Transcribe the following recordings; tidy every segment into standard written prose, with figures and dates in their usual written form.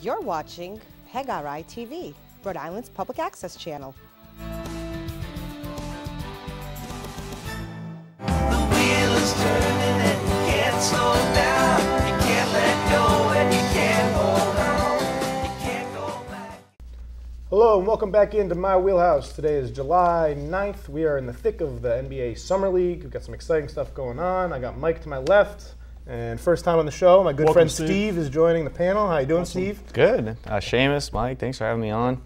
You're watching PEGRI TV, Rhode Island's public access channel. The wheel is turning and you can't slow down. You can't let go and you can't hold on. You can't go back. Hello and welcome back into My Wheelhouse. Today is July 9th. We are in the thick of the NBA Summer League. We've got some exciting stuff going on. I got Mike to my left. And first time on the show, my good Welcome, friend Steve. Steve is joining the panel. How you doing, Steve? Good. Sheamus, Mike, thanks for having me on.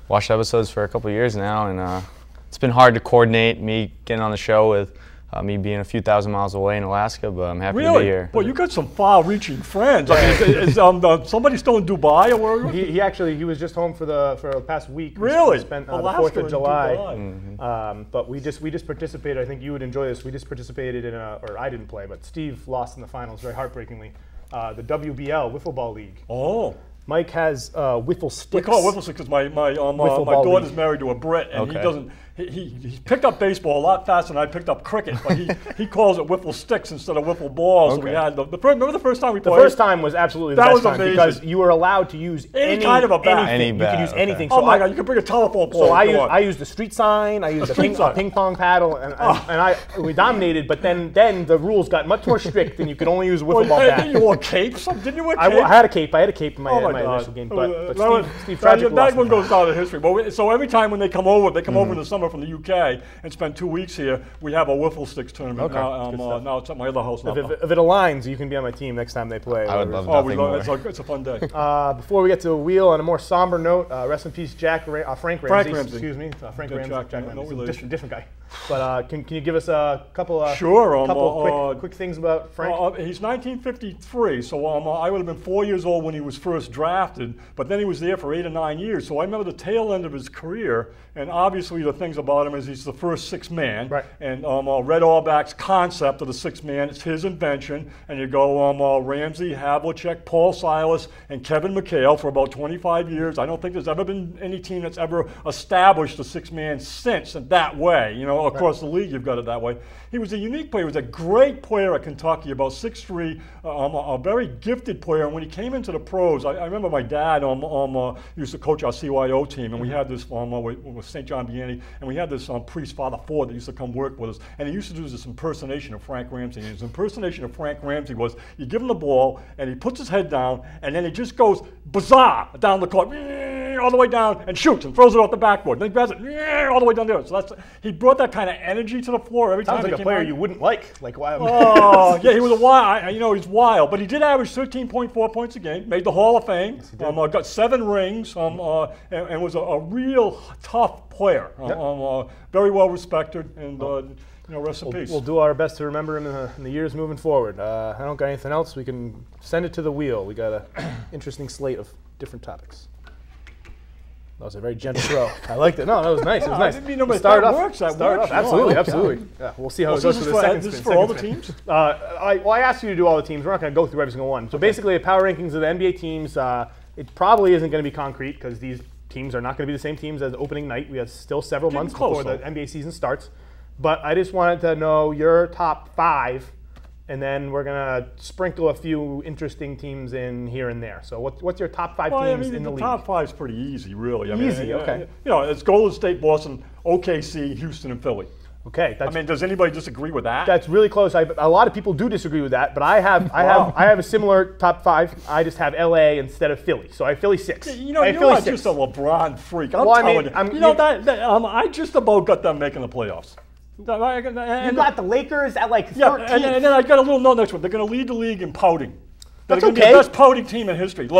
Watched episodes for a couple of years now, and it's been hard to coordinate me getting on the show with me being a few thousand miles away in Alaska, but I'm happy to be here. Well, you got some far-reaching friends. I mean, is somebody still in Dubai or where? He was just home for the past week. Really? We spent the Alaska 4th of and July. Dubai. But we just participated. I think you would enjoy this. We just participated in or I didn't play, but Steve lost in the finals very heartbreakingly. The WBL Wiffle Ball League. Oh. Mike has Wifflesticks. We call it Wifflestix because my daughter's married to a Brit, and he doesn't. He picked up baseball a lot faster than I picked up cricket, but he calls it Wifflesticks instead of Wiffle balls. Okay. So we had remember the first time we played? The first time was absolutely the best time because you were allowed to use any kind of a bat. You could use anything. So my God, you could bring a telephone pole. So I used the street sign, I used a ping pong paddle, and we dominated, but then the rules got much more strict and you could only use a wiffle ball bat. You wore capes? Didn't you wear capes? I had a cape. I had a cape in my initial game, but Steve tragically lost. That one goes down in history. So every time when they come over in the summer from the UK and spend 2 weeks here, we have a Wifflesticks tournament. Okay. Now it's at my other house now. If it aligns, you can be on my team next time they play. I would love nothing more. It's a fun day. Before we get to the wheel, on a more somber note, rest in peace, Frank Ramsey. Excuse me, Frank Ramsey. Jack no relation. Different guy. But can you give us a couple quick things about Frank? He's 1953, so I would have been 4 years old when he was first drafted, but then he was there for 8 or 9 years. So I remember the tail end of his career, and obviously the things about him is he's the first six man. Right. And Red Auerbach's concept of the six man, it's his invention. And you go Ramsey, Havlicek, Paul Silas, and Kevin McHale for about 25 years. I don't think there's ever been any team that's ever established a six man since in that way. You know, across the league, you've got it that way. He was a unique player. He was a great player at Kentucky, about 6'3", a very gifted player. And when he came into the pros, I remember my dad used to coach our CYO team, and we had this with St. John Vianney, and we had this priest, Father Ford, that used to come work with us. And he used to do this impersonation of Frank Ramsey. And his impersonation of Frank Ramsey was, you give him the ball, and he puts his head down, and then he just goes bizarre down the court, all the way down, and shoots and throws it off the backboard. Then he grabs it all the way down there. So he brought that kind of energy to the floor every time. Sounds like a player you wouldn't like. Why? Oh, yeah, he was a wild. He's wild, but he did average 13.4 points a game. Made the Hall of Fame. Yes, got 7 rings. And was a real tough player. Very well respected, and rest in peace. We'll do our best to remember him in the years moving forward. I don't got anything else. We can send it to the wheel. We got an interesting slate of different topics. That was a very gentle throw. I liked it. No, that was nice. It was nice. I didn't mean that works. Absolutely. Yeah, we'll see how it goes for the second spin. This is for all the teams? I asked you to do all the teams. We're not going to go through every single one. So basically, the power rankings of the NBA teams, it probably isn't going to be concrete because these teams are not going to be the same teams as opening night. We have still several months before the NBA season starts. But I just wanted to know your top 5. And then we're going to sprinkle a few interesting teams in here and there. So what's your top 5 teams in the league? The top 5 is pretty easy, really. Okay. It's Golden State, Boston, OKC, Houston, and Philly. Okay. Does anybody disagree with that? That's really close. A lot of people do disagree with that, but I have a similar top 5. I just have LA instead of Philly. So I have Philly 6. You're not just a LeBron freak. I just about got them making the playoffs. You got the Lakers at like 13th. Yeah, and then I got a little note next one. They're going to lead the league in pouting. They're going to be the best pouting team in history. Can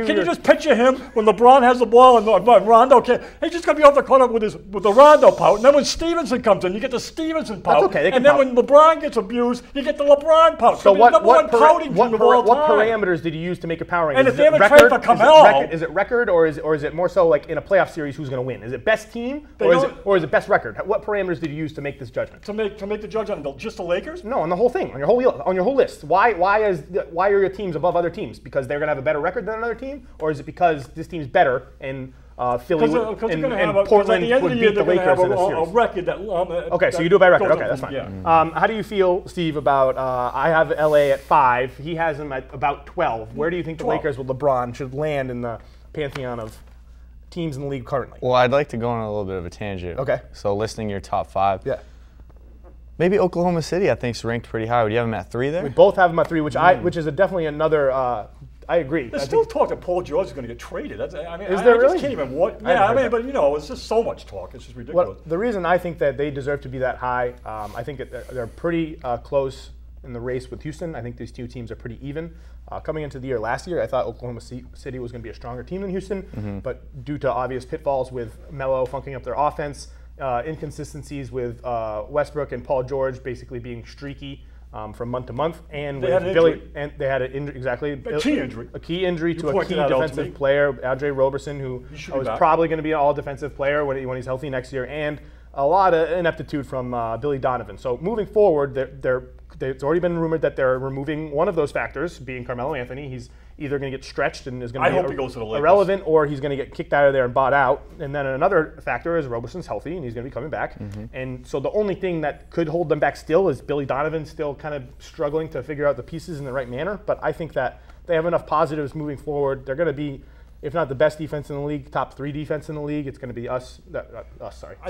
you just picture him when LeBron has the ball and Rondo can't? He's just going to be off the corner with the Rondo pout. And then when Stevenson comes in, you get the Stevenson pout. And then when LeBron gets abused, you get the LeBron pout. So what parameters did you use to make a power ranking? And if they have a trade for Carmelo, is it record or is it more so like in a playoff series who's going to win? Is it best team or is it best record? What parameters did you use to make this judgment? To make the judgment on just the Lakers? No, on the whole thing, on your whole list. Why are your teams above other teams? Because they're going to have a better record than another team, or is it because this team's better and Philly and Portland would beat the Lakers in a series. A record that. Okay, so you do it by record. Okay, that's fine. Yeah. How do you feel, Steve, about I have LA at 5. He has them at about 12. Where do you think the Lakers with LeBron should land in the pantheon of teams in the league currently? Well, I'd like to go on a little bit of a tangent. Okay. So listing your top 5. Yeah. Maybe Oklahoma City, I think, is ranked pretty high. Would you have them at 3 there? We both have them at 3, which is definitely another. I agree. There's still talk that Paul George is going to get traded. Is there really? Just can't even what? Yeah, but it's just so much talk. It's just ridiculous. Well, the reason I think that they deserve to be that high, I think that they're pretty close in the race with Houston. I think these two teams are pretty even. Coming into the year last year, I thought Oklahoma City was going to be a stronger team than Houston, but due to obvious pitfalls with Melo funking up their offense, inconsistencies with Westbrook and Paul George basically being streaky from month to month, and they with had Billy, and they had a key injury to a key defensive player, Andre Roberson, who was probably going to be an all-defensive player when he's healthy next year, and a lot of ineptitude from Billy Donovan. So moving forward, it's already been rumored that they're removing one of those factors, being Carmelo Anthony. He's either going to get stretched and is going to be irrelevant, or he's going to get kicked out of there and bought out. And then another factor is Roberson's healthy and he's going to be coming back. And so the only thing that could hold them back still is Billy Donovan still kind of struggling to figure out the pieces in the right manner. But I think that they have enough positives moving forward. They're going to be, if not the best defense in the league, top 3 defense in the league. It's going to be It's going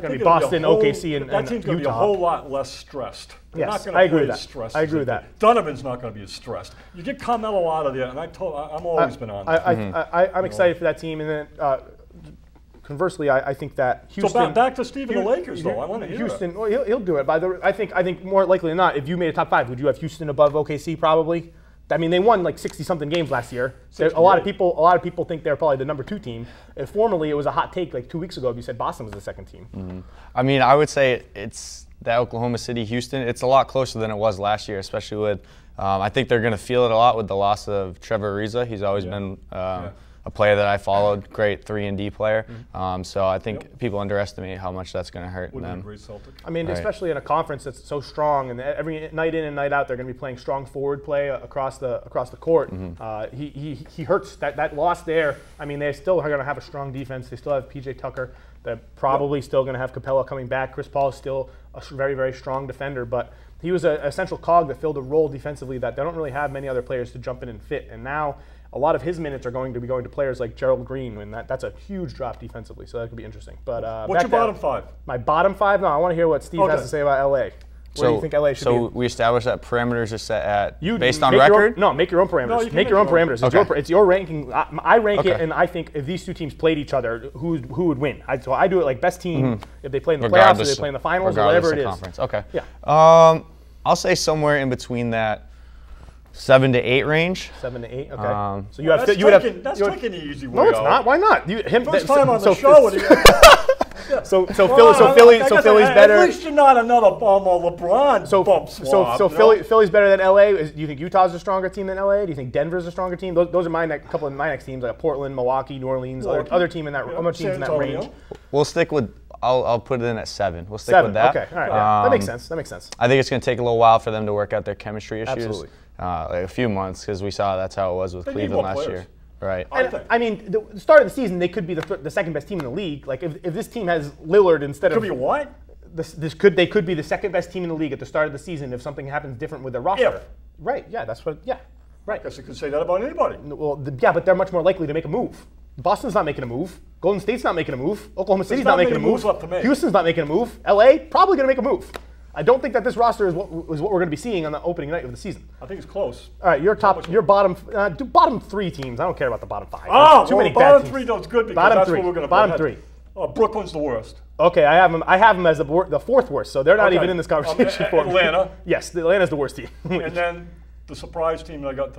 to be Boston, OKC, and that team's going to be a whole lot less stressed. Yes, I agree with that. I agree with that. Donovan's not going to be as stressed. You get Carmelo out of there, and I'm always been on. I'm excited for that team, and then conversely, I think that Houston. So back to Steve and the Lakers, though. I want to hear Houston. Well, he'll do it. I think more likely than not, if you made a top 5, would you have Houston above OKC? Probably. I mean, they won like 60-something games last year. A lot of people think they're probably the number 2 team. Formerly, it was a hot take like 2 weeks ago if you said Boston was the 2nd team. I mean, I would say it's that Oklahoma City, Houston. It's a lot closer than it was last year, especially with. I think they're going to feel it a lot with the loss of Trevor Ariza. He's always been a player that I followed, great 3-and-D player. So I think people underestimate how much that's going to hurt them. I mean, especially in a conference that's so strong, and every night in and night out, they're going to be playing strong forward play across the court. He hurts that loss there. I mean, they still are going to have a strong defense. They still have PJ Tucker. They're probably still going to have Capella coming back. Chris Paul is still a very, very strong defender, but he was a central cog that filled a role defensively that they don't really have many other players to jump in and fit. And now a lot of his minutes are going to be going to players like Gerald Green, and that's a huge drop defensively, so that could be interesting. But what's your bottom 5? My bottom 5? No, I want to hear what Steve has to say about LA. Where do you think LA should be? So we established that parameters are set at based on record? Make your own parameters. No, make your own parameters. It's your ranking. I rank it, and I think if these two teams played each other, who would win? So I do it like best team if they play in the playoffs, or they play in the finals, or whatever it is. Conference. Okay. Yeah. I'll say somewhere in between that 7 to 8 range. 7 to 8. Okay. So you have that's taking the easy way. No, it's not. Why not? First time on the show. So Philly's better. At least you're not another bum or LeBron bump swab. So Philly's better than LA. Do you think Utah's a stronger team than LA? Do you think Denver's a stronger team? Those are couple of my next teams, like Portland, Milwaukee, New Orleans, other team in that teams in that range. We'll stick with. I'll put it in at 7. We'll stick with that. Okay. All right. Yeah. That makes sense. I think it's going to take a little while for them to work out their chemistry issues. Absolutely. Like a few months, because we saw that's how it was with Cleveland last year. Right. I mean, the start of the season, they could be the second best team in the league. Like if this team has Lillard instead of. Could be what? They could be the second best team in the league at the start of the season if something happens different with their roster. Right. Yeah. That's what. Yeah. Right. I guess you could say that about anybody. Well, but they're much more likely to make a move. Boston's not making a move. Golden State's not making a move. Oklahoma City's not making a move. Houston's not making a move. LA probably going to make a move. I don't think that this roster is what we're going to be seeing on the opening night of the season. I think it's close. All right, your bottom 3 teams. I don't care about the bottom 5. Oh, too many bottom 3 though is good because that's what we're going to. Bottom 3. Brooklyn's the worst. Okay, I have them as the 4th worst, so they're not even in this conversation. Atlanta. Yes, Atlanta's the worst team. And then the surprise team that I got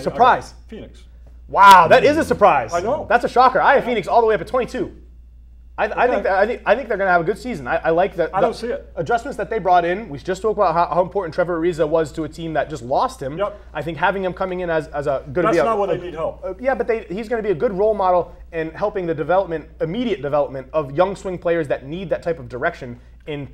surprise. Phoenix. Wow, that is a surprise. I know. That's a shocker. I have Phoenix all the way up at 22. I think they're going to have a good season. I like that. I don't see it. Adjustments that they brought in. We just spoke about how important Trevor Ariza was to a team that just lost him. Yep. I think having him coming in as a good. That's not where they need help. But he's going to be a good role model in helping the immediate development of young swing players that need that type of direction in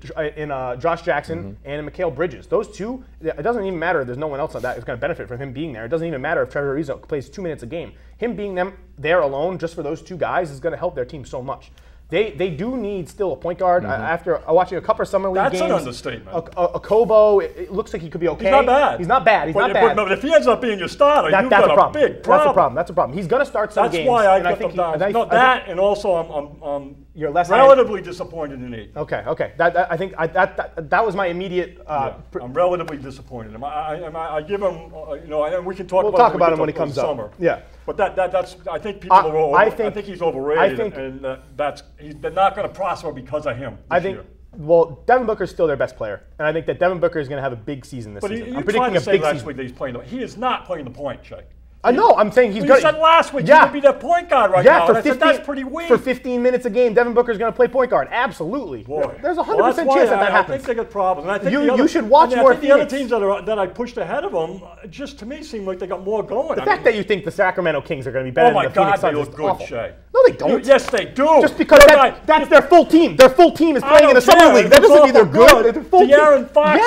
Josh Jackson and in Mikal Bridges. Those two, it doesn't even matter if there's no one else that is going to benefit from him being there. It doesn't even matter if Trevor Ariza plays 2 minutes a game. Him being there alone just for those two guys is going to help their team so much. They do need still a point guard. After watching a couple of summer league games, that's an understatement. A Kobo, it looks like he could be okay. He's not bad. He's not bad. He's not bad. But if he ends up being your starter, you've that's got a problem. Big problem. That's a problem. He's going to start some games. That's why I and got them down. And also I'm you're less relatively disappointed in 8. Okay. I think that was my immediate. I'm relatively disappointed. I give him, and we can talk we'll about talk it about him when he comes summer. up. Yeah. But that's I think people are. I think he's overrated, and they're not going to prosper because of him. This year. Well, Devin Booker is still their best player, and I think that Devin Booker is going to have a big season this season. I'm predicting a big season. That he's playing. He is not playing the point, Shay. I know. I'm saying he's going to. You said last week he would be their point guard right now. And that's pretty weak. For 15 minutes a game, Devin Booker is going to play point guard. Absolutely. Boy. There's a 100% chance that happens. I think they got problems. And I think you should watch more. I think the other teams that I pushed ahead of them, just to me, seem like they got more going. The fact that you think the Sacramento Kings are going to be better than the Phoenix Suns is awful. Oh my God, they look good, Shay. No, they don't. Yes, they do. Just because that's their full team. Their full team is playing in the summer league. That doesn't mean they're good. De'Aaron Fox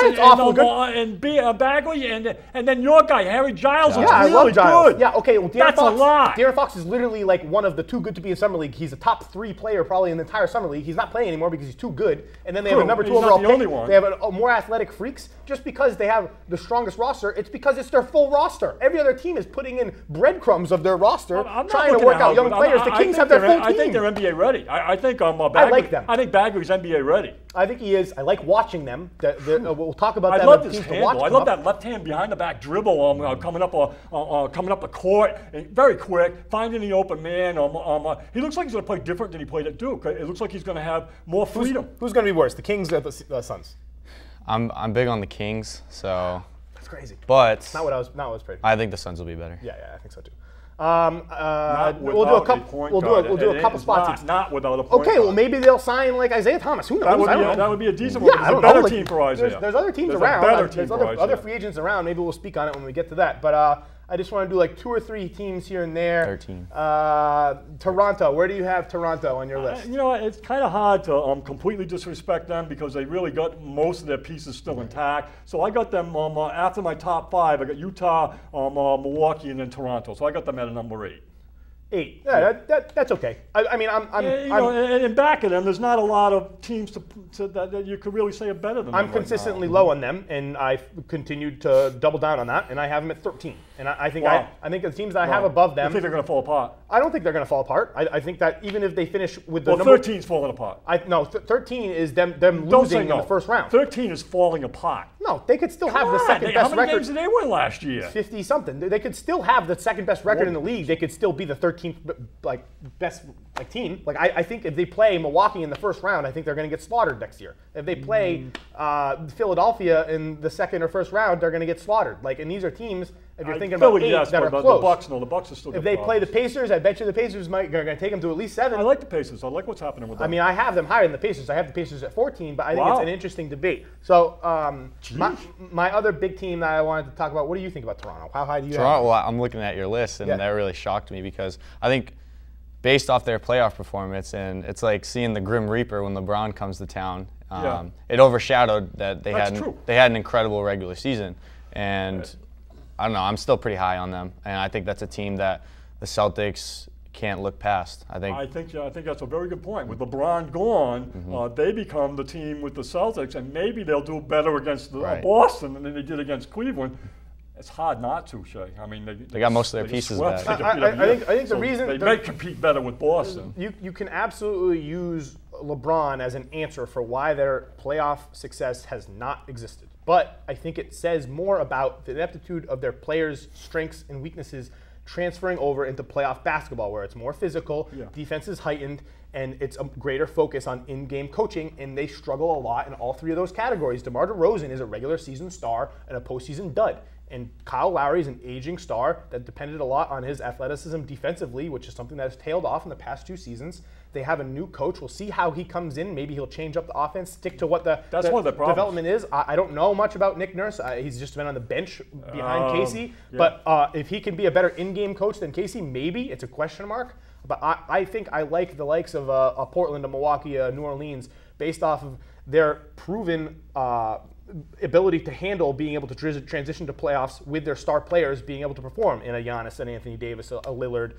and Bagley, and then your guy Harry Giles is really good. Yeah, okay. Well, that's a lot. De'Aaron Fox is literally like one of the too good to be in summer league. He's a top 3 player probably in the entire summer league. He's not playing anymore because he's too good. And then they have a number 2 overall pick. They have a more athletic freaks. Just because they have the strongest roster, it's because it's their full roster. Every other team is putting in breadcrumbs of their roster, trying to work out young players. The Kings have their full team. I think they're NBA ready. I think Bagley, I like them. I think Bagley's NBA ready. I think he is. I like watching them. We'll talk about them. I love this handle. I love that left hand behind the back dribble coming up the court, very quick, finding the open man. He looks like he's going to play different than he played at Duke. It looks like he's going to have more freedom. Who's going to be worse, the Kings or the Suns? I'm big on the Kings, so. That's crazy. But not what I was predicting. I think the Suns will be better. Yeah, I think so too. We'll do a couple spots. Not without a point Okay, well maybe they'll sign like Isaiah Thomas. Who knows? That would be a decent one. There's a better team for Isaiah. There's other teams around. There's other free agents around. Maybe we'll speak on it when we get to that. But I just want to do like 2 or 3 teams here and there. 13. Toronto. Where do you have Toronto on your list? It's kind of hard to completely disrespect them because they really got most of their pieces still intact. So I got them after my top 5. I got Utah, Milwaukee, and then Toronto. So I got them at a number 8. 8. Yeah, that's okay. And back of them, there's not a lot of teams that you could really say are better than them. I'm consistently low on them, and I've continued to double down on that, and I have them at 13. And I think the teams that I have above them. You think they're going to fall apart? I don't think they're going to fall apart. I think that even if they finish with the number 13's falling apart. 13 is them losing in the first round. 13 is falling apart. No, they could still have the second best record. How many games did they win last year? 50-something. They could still have the second best record in the league. They could still be the 13th best team. I think if they play Milwaukee in the first round, I think they're going to get slaughtered next year. If they play Philadelphia in the second or first round, they're going to get slaughtered. And these are teams. If you're thinking about 8 that are close. The Bucks are still good. If they play the Pacers, I bet you the Pacers are going to take them to at least 7. I like the Pacers. I like what's happening with them. I have them higher than the Pacers. I have the Pacers at 14, but I think it's an interesting debate. So my other big team that I wanted to talk about, what do you think about Toronto? How high do you have Toronto? Well, I'm looking at your list, and that really shocked me because I think based off their playoff performance, and it's like seeing the Grim Reaper when LeBron comes to town. It overshadowed that they had an incredible regular season, and I don't know. I'm still pretty high on them, and I think that's a team that the Celtics can't look past. I think that's a very good point. With LeBron gone, they become the team with the Celtics, and maybe they'll do better against Boston than they did against Cleveland. It's hard not to, Shay. They got most of their pieces back. I think the reason they may compete better with Boston. You can absolutely use LeBron as an answer for why their playoff success has not existed. But I think it says more about the ineptitude of their players' strengths and weaknesses transferring over into playoff basketball, where it's more physical, defense is heightened, and it's a greater focus on in-game coaching, and they struggle a lot in all 3 of those categories. DeMar DeRozan is a regular season star and a postseason dud. And Kyle Lowry is an aging star that depended a lot on his athleticism defensively, which is something that has tailed off in the past 2 seasons. They have a new coach. We'll see how he comes in. Maybe he'll change up the offense, stick to what the development is. I don't know much about Nick Nurse. He's just been on the bench behind Casey. But if he can be a better in-game coach than Casey, maybe. It's a question mark. But I think I like the likes of Portland, Milwaukee, New Orleans, based off of their proven ability to handle being able to transition to playoffs with their star players being able to perform in a Giannis and Anthony Davis, a Lillard.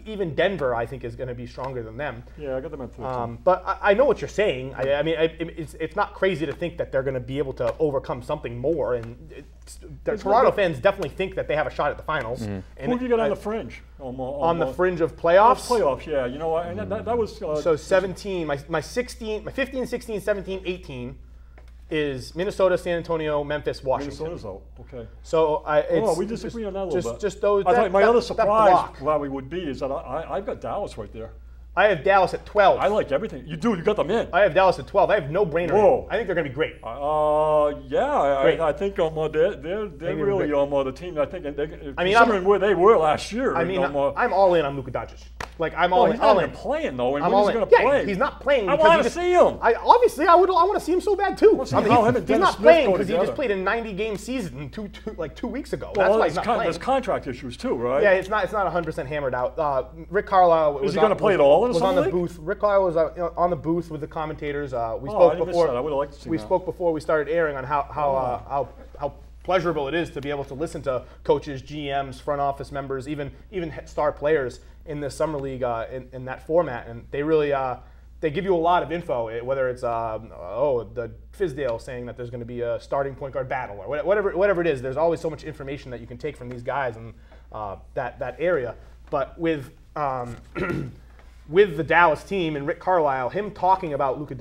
Even Denver, I think, is going to be stronger than them. Yeah, I got them at 13. But I know what you're saying. I mean, it's not crazy to think that they're going to be able to overcome something more. And Toronto fans definitely think that they have a shot at the finals. And who have you got on the fringe? On the fringe of playoffs? Playoffs, yeah. You know, and that was... so 17, my 15, 16, 17, 18 is Minnesota, San Antonio, Memphis, Washington. Minnesota's out. Okay. So we disagree on that a little bit. Just those. I thought my other surprise block. probably would be is that I've got Dallas right there. I have Dallas at 12. I like everything. You do. You got them in. I have Dallas at 12. I have no brainer. Whoa. I think they're going to be great. Yeah, I think they're really the team. I think considering where they were last year. I mean, I'm all in on Luka Doncic. Like I'm all in. He's not even playing though. And when he's going to play? He's not playing. I want to see him. I want to see him so bad too. He's not playing because he just played a 90-game season 2 weeks ago. That's why he's not playing. There's contract issues too, right? Yeah, it's not 100% hammered out. Rick Carlisle was he going to play it all in was on the booth. Rick Carlisle was on the booth with the commentators. We spoke before. I would have liked to see we spoke before we started airing on how pleasurable it is to be able to listen to coaches, GMs, front office members, even star players in this summer league in that format, and they really they give you a lot of info. Whether it's the Fizdale saying that there's going to be a starting point guard battle or whatever it is. There's always so much information that you can take from these guys in that area. But with with the Dallas team and Rick Carlisle, him talking about Luka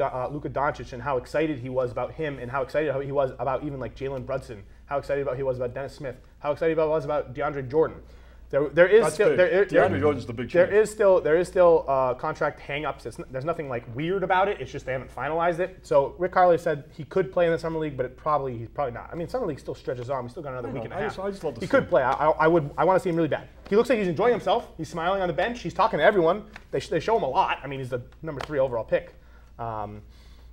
Doncic and how excited he was about him and how excited he was about even like Jalen Brunson, how excited he was about Dennis Smith, how excited he was about DeAndre Jordan. DeAndre Jordan's the big change. There is still contract hang-ups. There's nothing like weird about it. It's just they haven't finalized it. So Rick Carlisle said he could play in the summer league, but he's probably not. I mean, summer league still stretches on. We still got another week and a half. I just love to he could play. I want to see him really bad. He looks like he's enjoying himself. He's smiling on the bench. He's talking to everyone. They show him a lot. I mean, he's the number 3 overall pick. I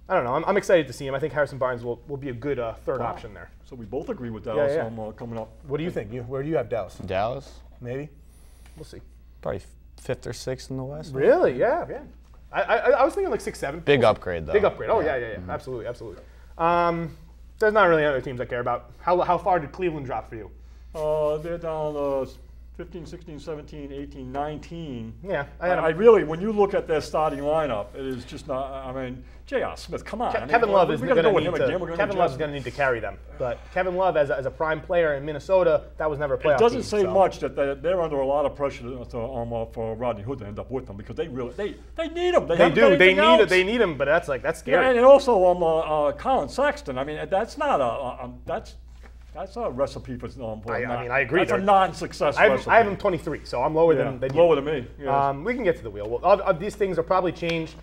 don't know. I'm excited to see him. I think Harrison Barnes will be a good third option there. So we both agree with Dallas. Yeah. Coming up. What do you think? Where do you have Dallas? Dallas? Maybe. We'll see. Probably 5th or 6th in the West. Really? Yeah. I was thinking like 6, 7. Big upgrade, though. Big upgrade. Oh, yeah. Mm-hmm. Absolutely. There's not really other teams I care about. How far did Cleveland drop for you? They're down 15, 16, 17, 18, 19. Yeah. I really, when you look at their starting lineup, it is just not, I mean, J.R. Smith, come on. Kevin Love is going to need to carry them. But Kevin Love, as a prime player in Minnesota, that was never a playoff team. It doesn't say much that they're under a lot of pressure for Rodney Hood to end up with them because they need him. They need him, but that's scary. Yeah, and also Colin Sexton. I mean, that's not that's a recipe for I agree. That's a non-success recipe. I have him 23, so I'm lower than lower than me. Yes. We can get to the wheel. Well, these things will probably change.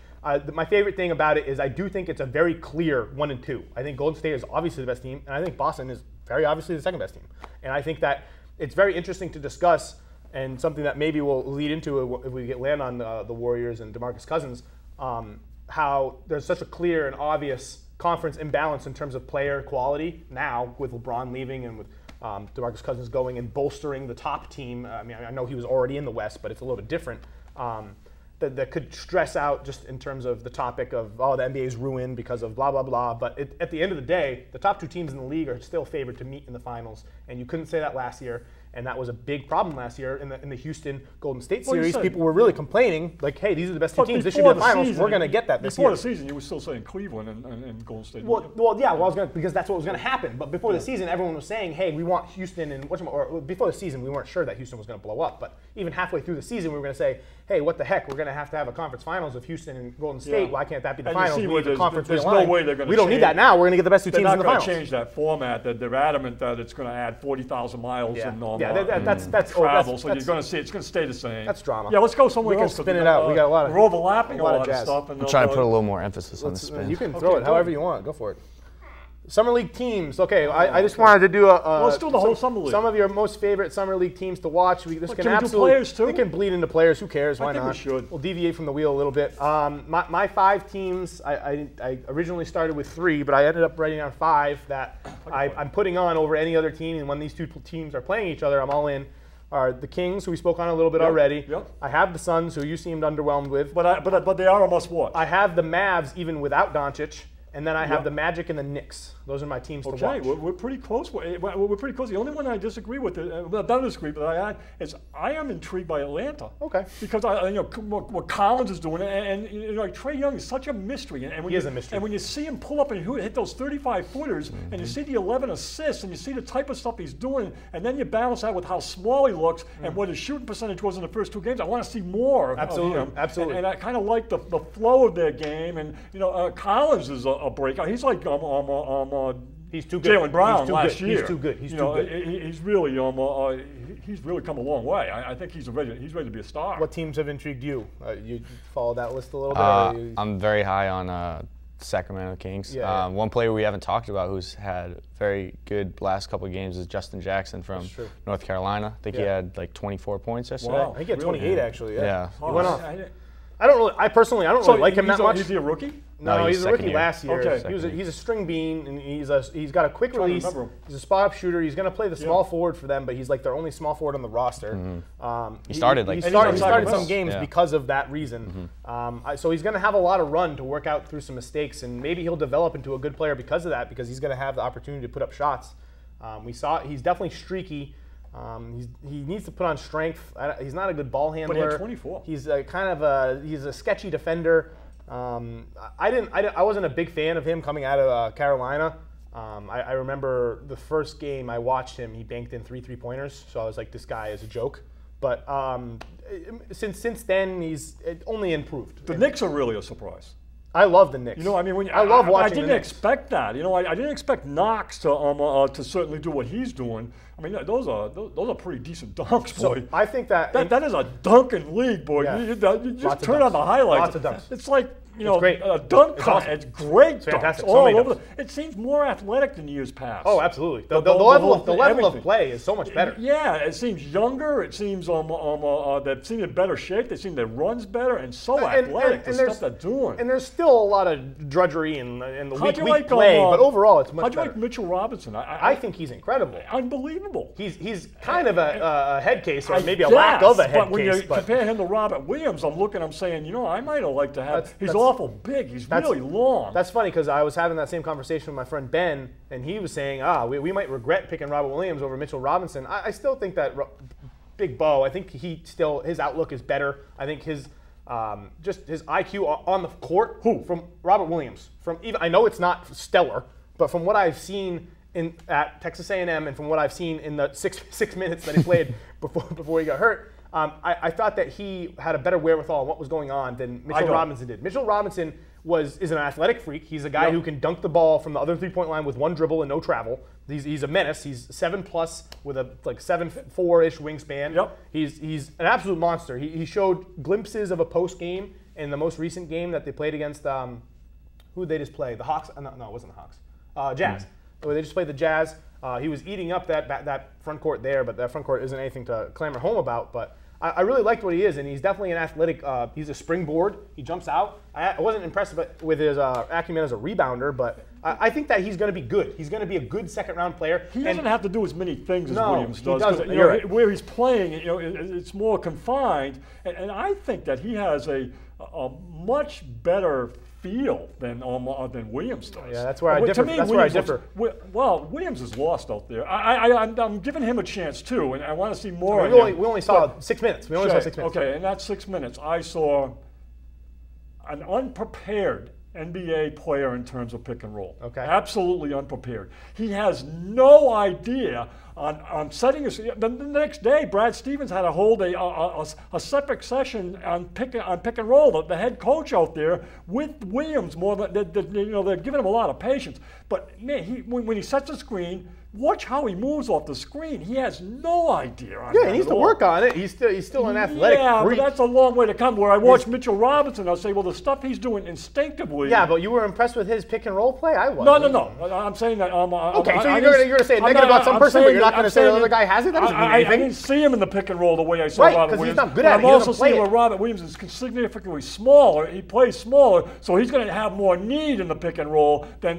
My favorite thing about it is I do think it's a very clear 1 and 2. I think Golden State is obviously the best team, and I think Boston is very obviously the second best team. And I think that it's very interesting to discuss, and something that maybe we'll lead into if we land on the Warriors and DeMarcus Cousins, how there's such a clear and obvious conference imbalance in terms of player quality now with LeBron leaving and with DeMarcus Cousins going and bolstering the top team. I mean, I know he was already in the West, but it's a little bit different. That could stress out just in terms of the topic of, the NBA's ruined because of blah, blah, blah. But at the end of the day, the top 2 teams in the league are still favored to meet in the finals. And you couldn't say that last year. And that was a big problem last year in the Houston Golden State series. People were really complaining, like, hey, these are the best 2 teams. This should be the finals. We're going to get that this year. Before the season, you were still saying Cleveland and Golden State. Because that's what was going to happen. But before the season, everyone was saying, hey, we want Houston and before the season, we weren't sure that Houston was going to blow up. But even halfway through the season, we were going to say, hey, what the heck? We're going to have a conference finals of Houston and Golden State. Why can't that be the finals? We need the conference. There's no way they're going to. We don't need that now. We're going to get the best 2 teams in the finals. They're not going to change that format. They're adamant that it's going to add 40,000 miles and that's travel. So you're going to see it's going to stay the same. That's drama. Yeah, let's go somewhere. We'll spin it out. We got a lot of. We're overlapping a lot of stuff. I'm trying to put a little more emphasis on the spin. You can throw it however you want. Go for it. Summer League teams. Okay, I just wanted to do let's do the whole Summer League. Some of your most favorite Summer League teams to watch. Can we do players too? We can bleed into players. Who cares? Why not? We should. We'll deviate from the wheel a little bit. My 5 teams, I originally started with 3, but I ended up writing down 5 that I'm putting on over any other team. And when these 2 teams are playing each other, I'm all in. Are the Kings, who we spoke on a little bit already. Yep. I have the Suns, who you seemed underwhelmed with. But they are a must-watch. I have the Mavs, even without Doncic. and then I have the Magic and the Knicks. Those are my teams to watch. Okay, we're pretty close. We're pretty close. The only one I disagree with, don't disagree, but I add, is I am intrigued by Atlanta. Okay. Because what Collins is doing, and like Trae Young is such a mystery. And when he is a mystery. And when you see him pull up and hit those 35-footers, and you see the 11 assists, and you see the type of stuff he's doing, and then you balance that with how small he looks and what his shooting percentage was in the first 2 games, I want to see more of him. Absolutely. And I kind of like the flow of their game. And Collins is a breakout. He's like he's too good. Jaylen Brown he's too last good. year. He's too good. He's too good. He's really come a long way. I think he's ready to be a star. What teams have intrigued you? You follow that list a little bit? I'm very high on Sacramento Kings. Yeah. One player we haven't talked about who's had very good last couple of games is Justin Jackson from North Carolina. I think he had like 24 points yesterday. Wow. I think he had 28 actually. Yeah. He went off. I personally don't really like him that much. Is he a rookie? No, he's a rookie year. last year. Okay. He's a string bean, and he's got a quick release. He's a spot-up shooter. He's going to play the small forward for them, but he's like their only small forward on the roster. He started some games because of that reason. So he's going to have a lot of run to work out through some mistakes, and maybe he'll develop into a good player because of that, because he's going to have the opportunity to put up shots. We saw he's definitely streaky. He needs to put on strength. He's not a good ball handler. But he had 24. He's he's a sketchy defender. I wasn't a big fan of him coming out of Carolina. I remember the first game I watched him, he banked in 3 3-pointers. So I was like, this guy is a joke. But since then, he's only improved. The Knicks are really a surprise. I love the Knicks. I love watching. I didn't expect that. I didn't expect Knox to certainly do what he's doing. I mean, those are pretty decent dunks, boy. So I think that is a dunking league, boy. Yeah. You just turn on the highlights. Lots of dunks. It's like great. A dunk It's cut. awesome. It's great It's dunks fantastic. So all many over. dunks. It seems more athletic than years past. Oh, absolutely. The level of play is so much better. Yeah, it seems younger. It seems they seem in better shape. They seem their runs better and so athletic. The stuff they're doing. And there's still a lot of drudgery and the weak play, but overall it's much better. How'd you like Mitchell Robinson? I think he's incredible. Unbelievable. He's kind of a head case, or maybe a lack of a head but when case. you compare him to Robert Williams, I'm saying, I might have liked to have. He's awful big. He's really long. That's funny because I was having that same conversation with my friend Ben, and he was saying, we might regret picking Robert Williams over Mitchell Robinson. I still think that Big Bo, I think his outlook is better. I think his his IQ on the court. From Robert Williams. I know it's not stellar, but from what I've seen at Texas A&M and from what I've seen in the six minutes that he played before he got hurt, I thought that he had a better wherewithal on what was going on than Mitchell Robinson did. Mitchell Robinson is an athletic freak. He's a guy who can dunk the ball from the other 3-point line with one dribble and no travel. He's a menace. He's 7+ with a 7'4" wingspan. Yep. He's an absolute monster. He showed glimpses of a post game in the most recent game that they played against who did they just play? The Hawks? No, it wasn't the Hawks. Jazz. They just played the Jazz. He was eating up that front court there, but that front court isn't anything to clamor home about. But I really liked what he is, and he's definitely an athletic. He's a springboard. He jumps out. I wasn't impressed with his acumen as a rebounder, but I think that he's going to be good. He's going to be a good second-round player. He doesn't have to do as many things as Williams does. He doesn't. Right. Where he's playing, it's more confined, and I think that he has a much better feel than Williams does. Yeah, that's where I differ. That's where I differ. Well, Williams is lost out there. I'm giving him a chance too, and I want to see more. We only saw 6 minutes. We only saw 6 minutes. Okay, in that 6 minutes, I saw an unprepared NBA player in terms of pick and roll. Okay. Absolutely unprepared. He has no idea on setting the next day. Brad Stevens had to hold a separate session on pick and roll. The head coach out there with Williams they're giving him a lot of patience. But man, when he sets a screen, watch how he moves off the screen. He has no idea. Yeah, he needs to work on it. He's still an athletic freak. But that's a long way to come. Where I watch Mitchell Robinson, I'll say, well, the stuff he's doing instinctively. Yeah, but you were impressed with his pick and roll play? I wasn't. No. I'm saying that. Okay, so you're going to say negative about some person, but you're not going to say the other guy has it? That doesn't mean anything. I didn't see him in the pick and roll the way I saw Robert Williams. Right, because he's not good at it. I'm also seeing where Robert Williams is significantly smaller. He plays smaller, so he's going to have more need in the pick and roll than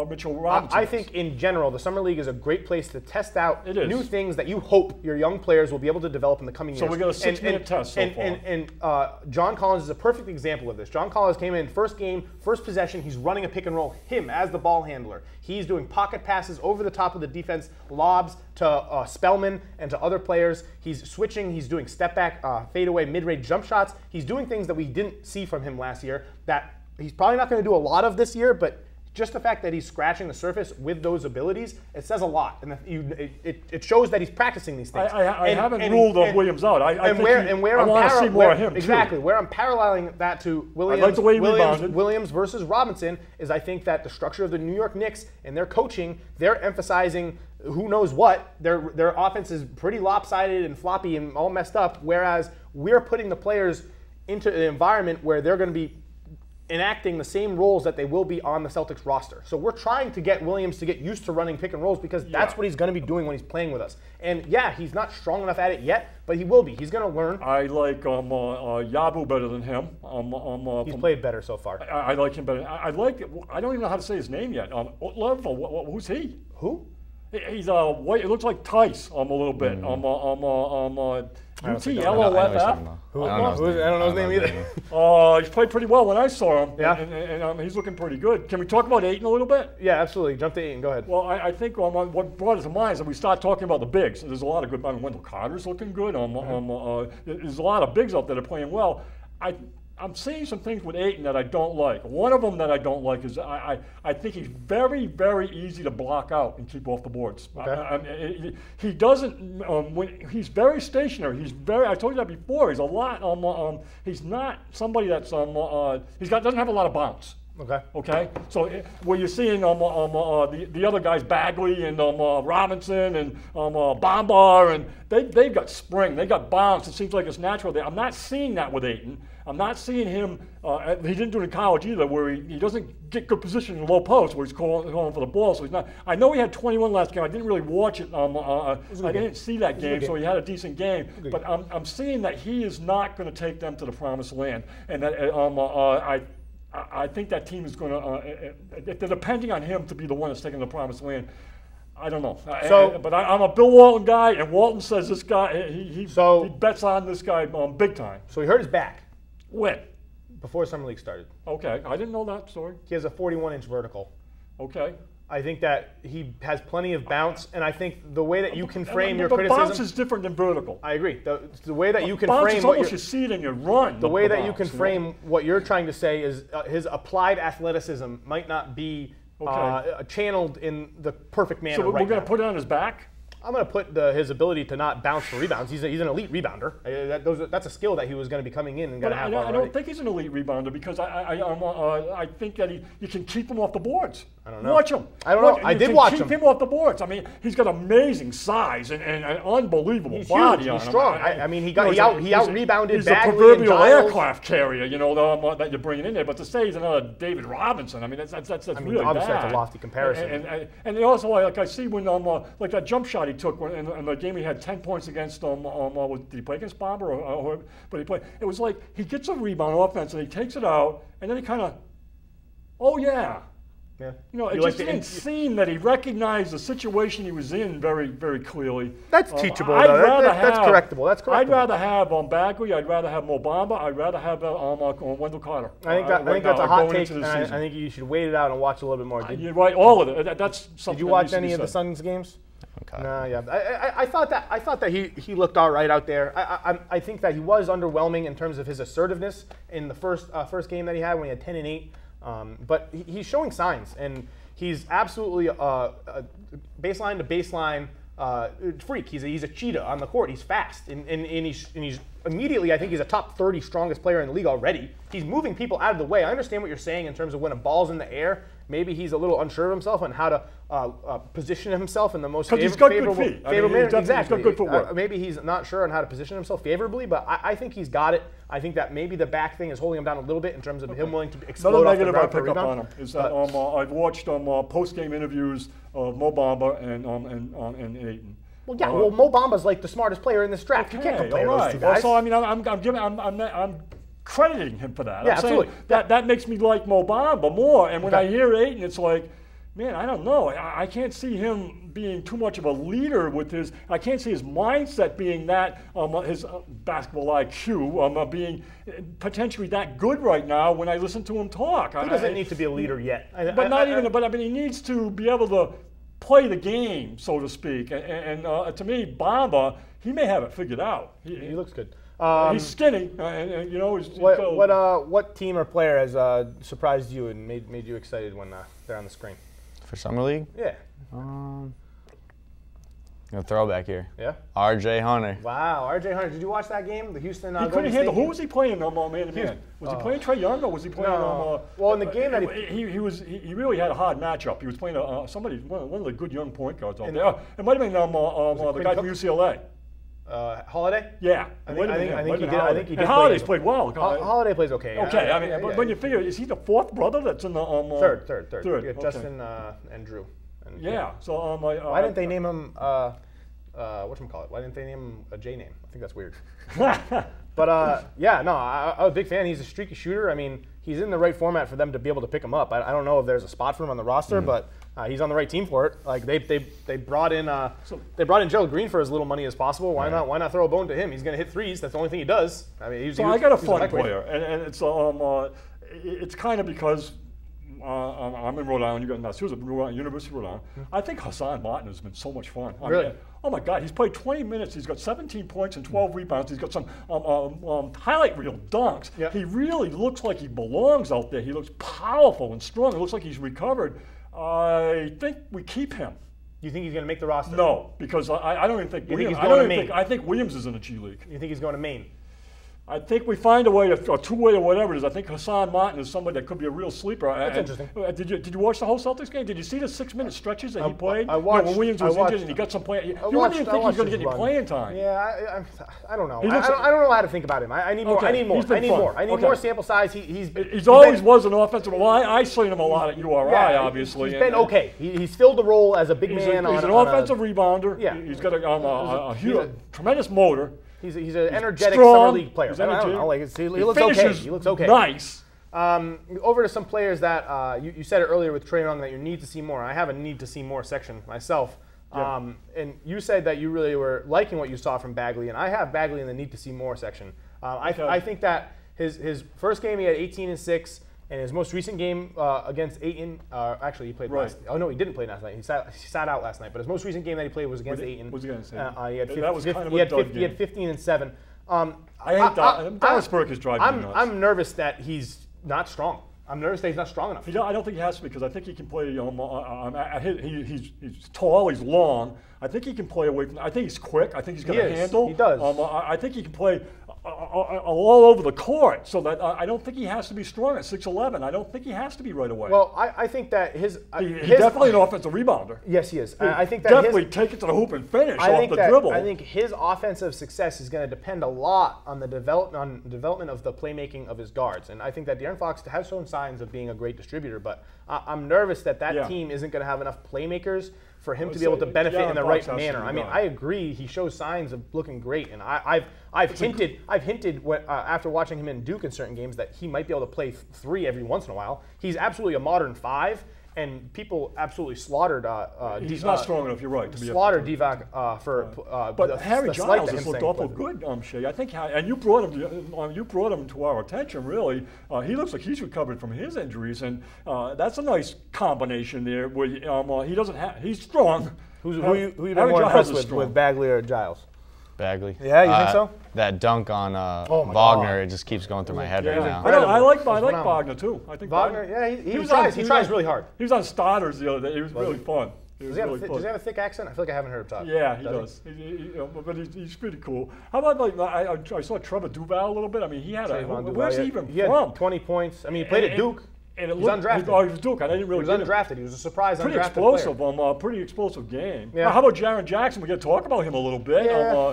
Mitchell Robinson. I think in in general, the Summer League is a great place to test out It is. new things that you hope your young players will be able to develop in the coming years. So we got a 6-minute test so far. And John Collins is a perfect example of this. John Collins came in first game, first possession. He's running a pick and roll. Him as the ball handler. He's doing pocket passes over the top of the defense, lobs to Spellman and to other players. He's switching. He's doing step back, fadeaway, mid-range jump shots. He's doing things that we didn't see from him last year that he's probably not going to do a lot of this year, but just the fact that he's scratching the surface with those abilities, it says a lot, and it shows that he's practicing these things. I haven't ruled Williams out. I want to see more of him, exactly, too. where I'm paralleling that to Williams, I like the way he rebounded. Williams versus Robinson is I think that the structure of the New York Knicks and their coaching, they're emphasizing who knows what. Their offense is pretty lopsided and floppy and all messed up, whereas we're putting the players into an environment where they're going to be enacting the same roles that they will be on the Celtics roster. So we're trying to get Williams to get used to running pick and rolls because that's what he's going to be doing when he's playing with us. And yeah, he's not strong enough at it yet, but he will be. He's going to learn. I like Yabu better than him. He's played better so far. I like him better. I don't even know how to say his name yet. Who's he? Who? He's white. It looks like Tice a little bit. UTLOFF. I don't know his name either. He's played pretty well when I saw him. Yeah. And he's looking pretty good. Can we talk about Ayton a little bit? Yeah, absolutely. Jump to Ayton. Go ahead. Well, I think what brought it to mind is that we start talking about the bigs. There's a lot of good. Wendell Carter's looking good. There's a lot of bigs out there that are playing well. I'm seeing some things with Ayton that I don't like. One of them that I don't like is I think he's very, very easy to block out and keep off the boards. Okay. He doesn't. He's very stationary. I told you that before. He's a lot. He's not somebody that's doesn't have a lot of bounce. Okay. So where you're seeing the other guys, Bagley and Robinson and Bamba, and they've got spring, they got bounce. It seems like it's natural there. I'm not seeing that with Ayton. I'm not seeing him. He didn't do it in college either, where he doesn't get good position in the low post, where he's calling for the ball. So he's not. I know he had 21 last game. I didn't really watch it. I didn't see that game, so he had a decent game. But I'm seeing that he is not going to take them to the promised land, and that I think that team is going to, if they're depending on him to be the one that's taking the promised land, I don't know. But I'm a Bill Walton guy, and Walton says this guy, he bets on this guy big time. So he hurt his back. When? Before Summer League started. Okay, I didn't know that story. He has a 41-inch vertical. Okay. I think that he has plenty of bounce, and I think the way that you can frame your criticism. Bounce is different than vertical. I agree. The way that you can bounce frame is almost you see it and you run. The way that you can frame what you're trying to say is his applied athleticism might not be channeled in the perfect manner. So we're going to put it on his back? I'm going to put his ability to not bounce for rebounds. He's an elite rebounder. That's a skill that he was going to be coming in and going to have. I don't think he's an elite rebounder because I think that you can keep him off the boards. I don't know. Watch him. I don't know. I did watch him. Keep him off the boards. I mean, he's got amazing size and an unbelievable body on him. He's strong. I mean, he out rebounded. He's the proverbial aircraft carrier, that you're bringing in there. But to say he's another David Robinson, I mean, that's really bad. Obviously, that's a lofty comparison. And also, like I see when like that jump shot he took in the game, he had 10 points against did he play against Bomber but he played? It was like he gets a rebound offense and he takes it out and then he kind of, Yeah. It just didn't seem that he recognized the situation he was in very, very clearly. That's teachable. That's correctable. That's correctable. I'd rather have Bagley. I'd rather have Mo Bamba. I'd rather have Wendell Carter. I think that's a hot take. I think you should wait it out and watch a little bit more. You're right. All of it. That's something. Did you watch any of the Suns games? Okay. No, yeah. I thought that he looked all right out there. I think that he was underwhelming in terms of his assertiveness in the first game that he had when he had 10 and 8. But he's showing signs, and he's absolutely a baseline to baseline freak. He's a cheetah on the court. He's fast, and he's immediately, I think he's a top 30 strongest player in the league already. He's moving people out of the way. I understand what you're saying in terms of when a ball's in the air, maybe he's a little unsure of himself on how to position himself in the most favorable manner. Exactly. He's got good footwork. Maybe he's not sure on how to position himself favorably, but I think he's got it. I think that maybe the back thing is holding him down a little bit in terms of him willing to explode off the ground for a rebound. Another negative I pick up on him is that I've watched post-game interviews of Mo Bamba and Ayton. Well, yeah. Mo Bamba's like the smartest player in this draft. You can't compare those two guys. So I mean, I'm crediting him for that. Yeah, absolutely. That makes me like Mo Bamba more. And when I hear Ayton, it's like, man, I don't know. I can't see him being too much of a leader with his. I can't see his mindset being that his basketball IQ being potentially that good right now. When I listen to him talk, He doesn't need to be a leader yet. But I mean, he needs to be able to play the game, so to speak. And to me, Bamba, he may have it figured out. He looks good. He's skinny, and you know. What team or player has surprised you and made you excited when they're on the screen? For Summer League? Yeah. Throwback here. Yeah. R.J. Hunter. Wow, R.J. Hunter. Did you watch that game? The Houston. He couldn't handle. Who was he playing? Man to man. Was he playing Trae Young or was he playing? Well, in the game that he really had a hard matchup. He was playing one of the good young point guards out there. It might have been the guy from UCLA. Holiday? Yeah. I think he did. And Holiday's played well. Holiday plays okay. Okay, I mean, but when you figure, is he the fourth brother that's in the third? Third. Yeah, Justin and Drew. And, yeah. So why didn't they name him? Whatchamacallit? Why didn't they name him a J name? I think that's weird. But yeah, no, I'm a big fan. He's a streaky shooter. I mean, he's in the right format for them to be able to pick him up. I don't know if there's a spot for him on the roster, but he's on the right team for it. Like they brought in Gerald Green for as little money as possible. Why not throw a bone to him? He's going to hit threes. That's the only thing he does. I mean, I got a fun player, and it's kind of because. I'm in Rhode Island. You got Massachusetts, University of Rhode Island. I think Hassan Martin has been so much fun. Really? Oh my God, he's played 20 minutes. He's got 17 points and 12 rebounds. He's got some highlight reel dunks. Yeah. He really looks like he belongs out there. He looks powerful and strong. It looks like he's recovered. I think we keep him. You think he's going to make the roster? No, because I don't even think Williams. I think Williams is in the G League. You think he's going to Maine? I think we find a way, or two-way or whatever it is. I think Hassan Martin is somebody that could be a real sleeper. That's interesting. Did you watch the whole Celtics game? Did you see the 6-minute stretches that he played? I watched. When Williams was injured and he got some play. You wouldn't even think he's going to get any playing time. Yeah, I don't know. I don't know how to think about him. I need more. Okay. I need more. I need more. I need more sample size. He's always was an offensive. Well, I seen him a lot at URI, obviously. He's been okay. He's filled the role as a big man. He's an offensive rebounder. Yeah. He's got a huge, tremendous motor. He's an energetic strong, summer league player. I don't know. Like, he looks okay. He looks okay. Nice. Over to some players that you said it earlier with Trae Young that you need to see more. I have a need to see more section myself. Yeah. And you said that you really were liking what you saw from Bagley, and I have Bagley in the need to see more section. I think that his first game he had 18 and 6. And his most recent game against Ayton, actually he played last. Oh no, he didn't play last night. He sat out last night. But his most recent game that he played was against Ayton. Was against Ayton. He had 15 and 7. I hate that. Dallas Burke is driving me nuts. I'm nervous that he's not strong. I'm nervous that he's not strong enough. I don't think he has to because I think he can play. He's tall. He's long. I think he can play away from. I think he's quick. I think he's got a handle. He does. I think he can play all over the court. So that I don't think he has to be strong at 6'11". I don't think he has to be right away. Well, I think that he's definitely an offensive rebounder. Yes, he is. I think that definitely take it to the hoop and finish off the dribble. I think his offensive success is going to depend a lot on the development of the playmaking of his guards. And I think that De'Aaron Fox has shown signs of being a great distributor, but I'm nervous that team isn't going to have enough playmakers for him to be able to benefit in the right manner. I mean, I agree. He shows signs of looking great, and I've hinted after watching him in Duke in certain games that he might be able to play 3 every once in a while. He's absolutely a modern 5, and people absolutely slaughtered. He's not strong enough. You're right. Slaughtered Divac but Harry Giles has looked awful good, Shea. I think, and you brought him to our attention. Really, he looks like he's recovered from his injuries, and that's a nice combination there. Where he doesn't have. He's strong. Who you been more impressed with Bagley or Giles? Bagley. Yeah, you think so? That dunk on Wagner, it just keeps going through my head right now. I like Wagner too. I think Wagner. Yeah, he tries really hard. He was on Starters the other day. He was really fun. Does he have a thick accent? I feel like I haven't heard him talk. Yeah, he does. But he's pretty cool. How about I saw Trevor Duval a little bit. I mean, he had where's he even from? Had 20 points. I mean, he played at Duke. And he was undrafted. Oh, he was Duke. I didn't really. He was undrafted. He was a surprise. Pretty undrafted explosive. Player. Pretty explosive game. Yeah. How about Jaren Jackson? We got to talk about him a little bit. Yeah.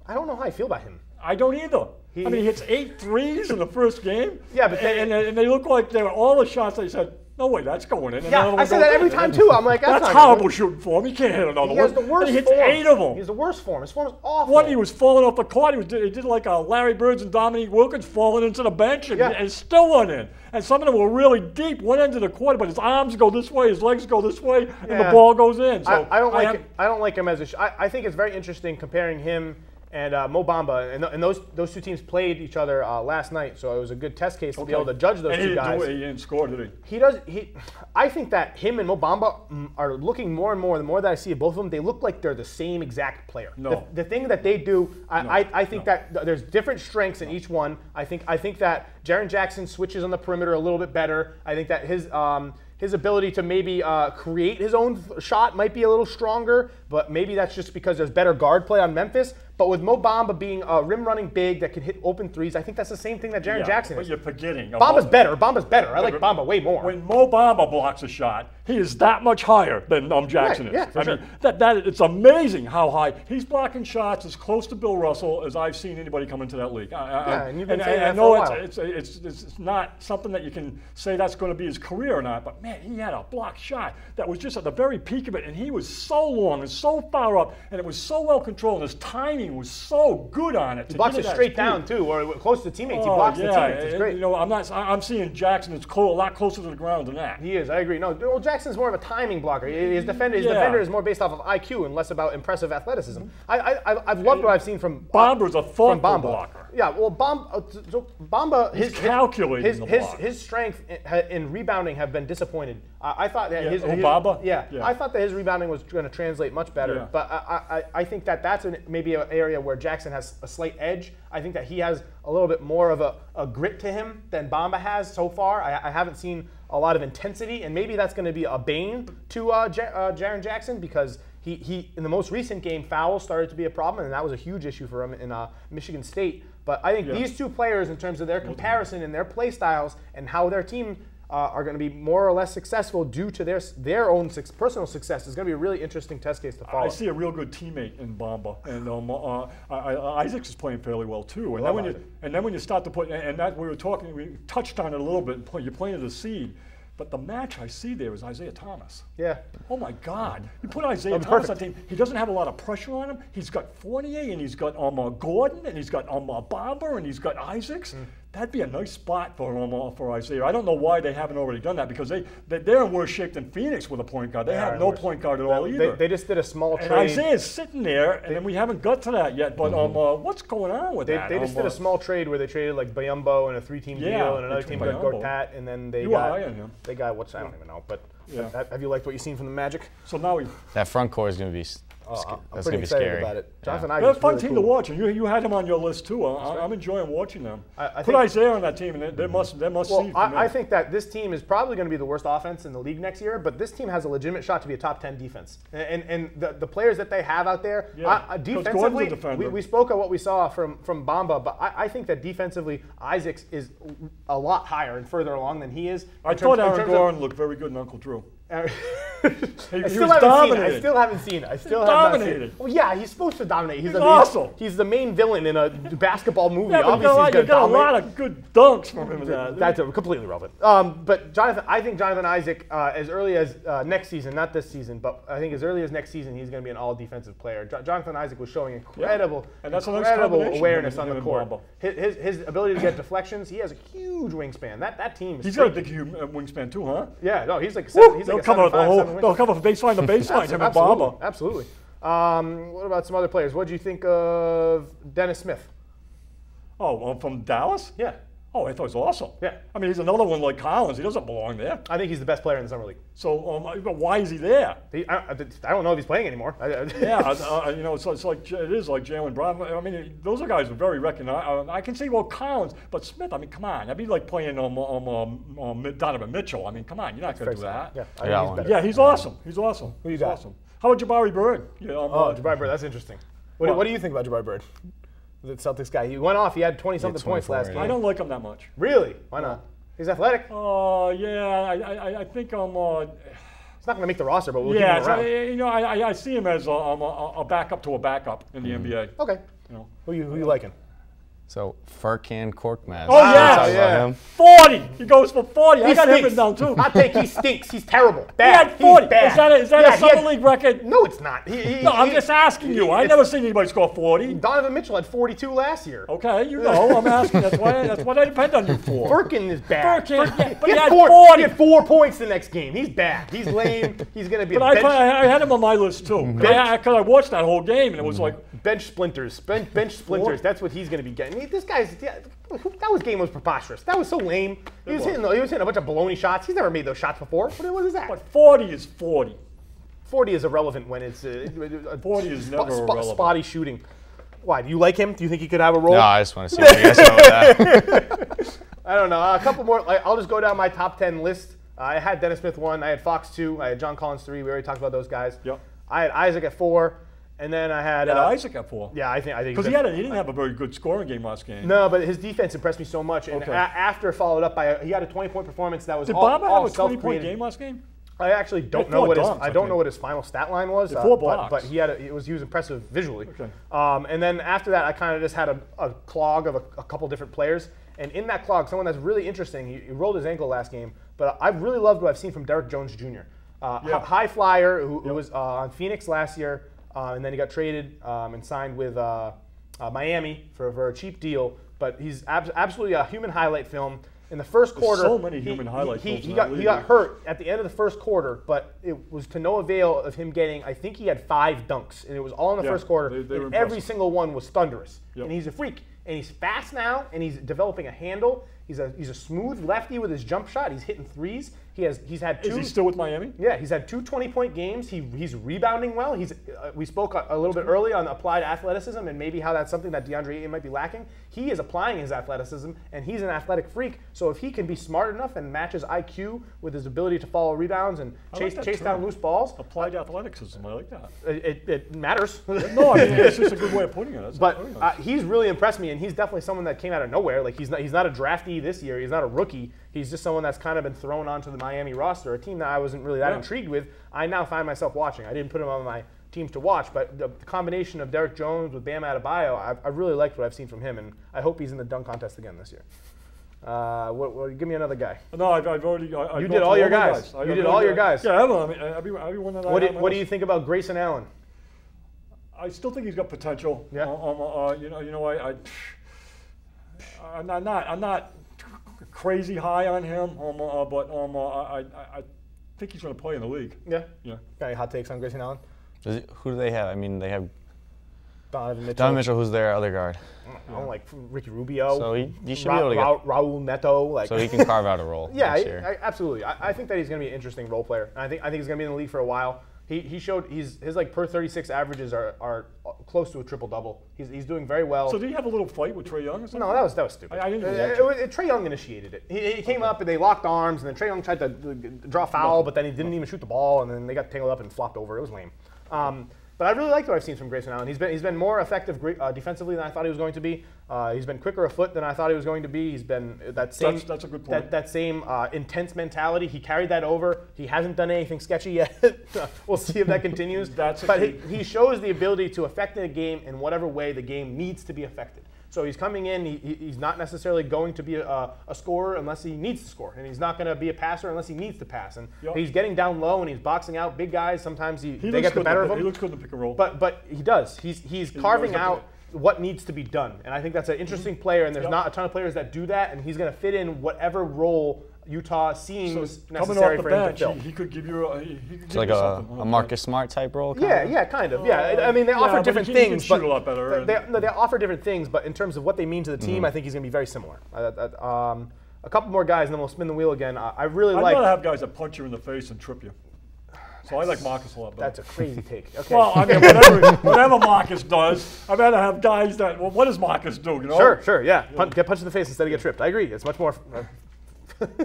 I don't know how I feel about him. I don't either. He hits 8 threes in the first game. Yeah, but and they look like they were all the shots. They said, No way, that's going in. Yeah, I say that every time too. I'm like, that's horrible shooting form. He can't hit another one. He has the worst and he hits form. 8 of them. He has the worst form. His form is awful. One, he was falling off the court. He did like a Larry Birds and Dominique Wilkins falling into the bench and still went in. And some of them were really deep, one end of the court, but his arms go this way, his legs go this way, and the ball goes in. So I don't like I don't like him as a. I think it's very interesting comparing him and Mo Bamba, and those two teams played each other last night, so it was a good test case to be able to judge those two guys. He didn't score, did he? He does. I think that him and Mo Bamba are looking more and more. The more that I see of both of them, they look like they're the same exact player. No. The thing that they do, I think that there's different strengths in each one. I think that Jaren Jackson switches on the perimeter a little bit better. I think that his ability to maybe create his own shot might be a little stronger, but maybe that's just because there's better guard play on Memphis. But with Mo Bamba being a rim-running big that can hit open threes, I think that's the same thing that Jaren Jackson is. But you're forgetting. Bamba's better. I like Bamba way more. When Mo Bamba blocks a shot, he is that much higher than Jackson is. Yeah, for sure. mean, it's amazing how high. He's blocking shots as close to Bill Russell as I've seen anybody come into that league. And you've been saying I that know for a while. it's not something that you can say that's going to be his career or not, but man, he had a blocked shot that was just at the very peak of it, and he was so long and so far up, and it was so well controlled, and his timing was so good on it. He blocks it straight down too, or close to teammates. He blocks the teammates. It's great. You know, I'm seeing Jackson is a lot closer to the ground than that. He is. I agree. No, well, Jackson's more of a timing blocker. His defender is more based off of IQ and less about impressive athleticism. I've loved what I've seen from Bamba's a thoughtful blocker. Yeah, well, Bamba, he's calculating the block. His strength in rebounding have been disappointed. I thought that Bamba? I thought that his rebounding was going to translate much better. Yeah. But I think that that's maybe an area where Jackson has a slight edge. I think that he has a little bit more of a grit to him than Bamba has so far. I haven't seen a lot of intensity, and maybe that's going to be a bane to Jaren Jackson because he in the most recent game, fouls started to be a problem, and that was a huge issue for him in Michigan State. But I think these two players, in terms of their comparison and their play styles and how their team are going to be more or less successful due to their own personal success, is going to be a really interesting test case to follow. I see a real good teammate in Bamba, and Isaacs is playing fairly well too. And then when you start to put, and that we touched on it a little bit. You're playing as a seed. But the match I see there is Isaiah Thomas. Yeah. Oh my God! You put Isaiah Thomas on the team. He doesn't have a lot of pressure on him. He's got Fournier, and he's got Gordon, and he's got Bamba, and he's got Isaacs. That'd be a nice spot for Isaiah. I don't know why they haven't already done that because they're in worse shape than Phoenix with a point guard. They have no point guard at all either. They just did a small trade. And Isaiah's sitting there, and then we haven't got to that yet. But what's going on with that? They just did a small trade where they traded like Biyombo and a 3-team deal, and another team got Gortat, and then they got what's I don't even know. But have you liked what you've seen from the Magic? So now that front court is going to be. I'm pretty excited about it. Jonathan Isaac's they're a fun really team to watch, and you had them on your list too. I'm enjoying watching them. Put Isaiah on that team, and they must see. I think that this team is probably going to be the worst offense in the league next year, but this team has a legitimate shot to be a top 10 defense. And the players that they have out there, defensively, we spoke of what we saw from Bamba, but I think that defensively, Isaacs is a lot higher and further along than he is. I thought Aaron Gordon looked very good in Uncle Drew. I still haven't seen it. Dominated. Well, yeah, he's supposed to dominate. He's awesome. He's the main villain in a basketball movie. Yeah, obviously, you got a lot of good dunks from him. That's completely relevant. But I think Jonathan Isaac, as early as next season, not this season, but I think as early as next season, he's going to be an all-defensive player. Jonathan Isaac was showing incredible awareness on the court. His ability to get deflections. He has a huge wingspan. That team is. He's got a big wingspan too, huh? Yeah, no, he's like they'll cover baseline to baseline. Him and Bamba. Absolutely. What about some other players? What do you think of Dennis Smith? Oh, from Dallas? Yeah. Oh, I thought he was awesome. Yeah. I mean, he's another one like Collins. He doesn't belong there. I think he's the best player in the summer league. So, why is he there? I don't know if he's playing anymore. It's like Jalen Brown. I mean, those are guys who are very recognized. I can see Collins, but Smith. I mean, come on. That'd be like playing Donovan Mitchell. I mean, come on. You're not going to do that. Yeah, he's awesome. He's awesome. Who you got? Awesome. How about Jabari Bird? Jabari Bird. That's interesting. What do you think about Jabari Bird? The Celtics guy. He went off. He had 20-something points last game. I don't like him that much. Really? Why not? He's athletic. Oh, yeah. I think He's not going to make the roster, but we'll keep him around. I see him as a backup to a backup in the NBA. Okay. Who you liking? So Furkan Korkmaz. Oh, yeah. Yeah. 40. He goes for 40. I got him stinks. in down, too. Hot take, he stinks. He's terrible. He Bad. had 40. He's bad. Is that Yeah, a Summer League record? No, it's not. No, I'm just asking you. I've never seen anybody score 40. Donovan Mitchell had 42 last year. Okay, you know, I'm asking. That's what I depend on you for. Furkan is bad. Furkan, yeah, but he he had had 40. He 40. had 4 points the next game. He's bad. He's lame. He's going to be But a bench. I had him on my list, too. Because I watched that whole game, and it was like, Bench splinters. Bench splinters. That's what he's going to be getting. This guy's that game was preposterous. That was so lame. He was hitting a bunch of baloney shots. He's never made those shots before. What is that? but 40 is 40. 40 is irrelevant when it's 40 is never irrelevant. spotty shooting. Why? Do you like him? Do you think he could have a role? No, I just want to see what you guys know with that. I don't know. A couple more. I'll just go down my top 10 list. I had Dennis Smith 1. I had Fox 2. I had John Collins 3. We already talked about those guys. Yep. I had Isaac at 4. And then I had Isaac at 4. Yeah, I think Because he didn't have a very good scoring game last game. No, but his defense impressed me so much. And after followed up by he had a 20-point performance that was Did all Bob have a 20-point self-created. game last game? I actually don't had know four what dunks, I don't know what his final stat line was. 4 blocks. But he had he was impressive visually. Okay. And then after that, I kind of just had a clog of a couple different players. And in that clog, someone that's really interesting. He rolled his ankle last game, but I really loved what I've seen from Derek Jones Jr. High flyer who was on Phoenix last year. And then he got traded and signed with Miami for a cheap deal. But he's absolutely a human highlight film. In the first quarter, so many human highlight films he in that got league. hurt at the end of the first quarter, but it was to no avail of him getting. I think he had 5 dunks, and it was all in the first quarter. they were and every impressive. single one was thunderous. Yep. And he's a freak. And he's fast now, and he's developing a handle. He's a smooth lefty with his jump shot. He's hitting threes. He's had 2. Is he still with Miami? Yeah, he's had 2 20-point games. He's rebounding well. We spoke a little bit early on applied athleticism and maybe how that's something that DeAndre Ayton might be lacking. He is applying his athleticism, and he's an athletic freak. So if he can be smart enough and match his IQ with his ability to follow rebounds and chase down loose balls, Applied athleticism. I like that. it matters. No, I mean it's just a good way of putting it. That's But very nice. he's really impressed me, and he's definitely someone that came out of nowhere. Like he's not a draftee this year. He's not a rookie. He's just someone that's kind of been thrown onto the Miami roster, a team that I wasn't really that intrigued with. I now find myself watching. I didn't put him on my teams to watch, but the combination of Derek Jones with Bam Adebayo, I really liked what I've seen from him, and I hope he's in the dunk contest again this year. Give me another guy. No, I've already. You did all your guys. You did all your guys. Yeah, everyone that What do you think about Grayson Allen? I still think he's got potential. Yeah. I'm not crazy high on him, but I think he's going to play in the league. Yeah. Yeah. Got any hot takes on Grayson Allen? Who do they have? I mean, they have Donovan Mitchell. Donovan Mitchell, who's their other guard. I don't like Ricky Rubio. So he should be able to get. Raul Neto. So he can carve out a role. Yeah, this year. absolutely. I think that he's going to be an interesting role player. I think he's going to be in the league for a while. He showed his like per 36 averages are close to a triple double. He's doing very well. So did he have a little fight with Trae Young or something? No, that was stupid. I didn't watch it. Trae Young initiated it. He came up and they locked arms, and then Trae Young tried to draw a foul, but then he didn't even shoot the ball, and then they got tangled up and flopped over. It was lame. But I really liked what I've seen from Grayson Allen. He's been more effective defensively than I thought he was going to be. He's been quicker of foot than I thought he was going to be. He's been that same that's a good point. That same intense mentality. He carried that over. He hasn't done anything sketchy yet. We'll see if that continues. But he shows the ability to affect the game in whatever way the game needs to be affected. So he's coming in. He's not necessarily going to be a scorer unless he needs to score, and he's not going to be a passer unless he needs to pass. And he's getting down low and he's boxing out big guys. Sometimes they get the better of him. He looks good in the pick and roll. But he does. He's carving out what needs to be done, and I think that's an interesting player. And there's not a ton of players that do that, and he's going to fit in whatever role Utah seems necessary for him to fill. He could give you It's like a Marcus Smart type role. Yeah, kind of. Yeah, I mean they offer different he things, can but shoot a lot better. they offer different things. But in terms of what they mean to the team, I think he's going to be very similar. A couple more guys, and then we'll spin the wheel again. I'd rather have guys that punch you in the face and trip you. So I like Marcus a lot better. That's a crazy take. Okay. Well, I mean, whatever Marcus does, I'd rather have guys that. Well, what does Marcus do? You know? Sure, yeah. Get punched in the face instead of get tripped. I agree. It's much more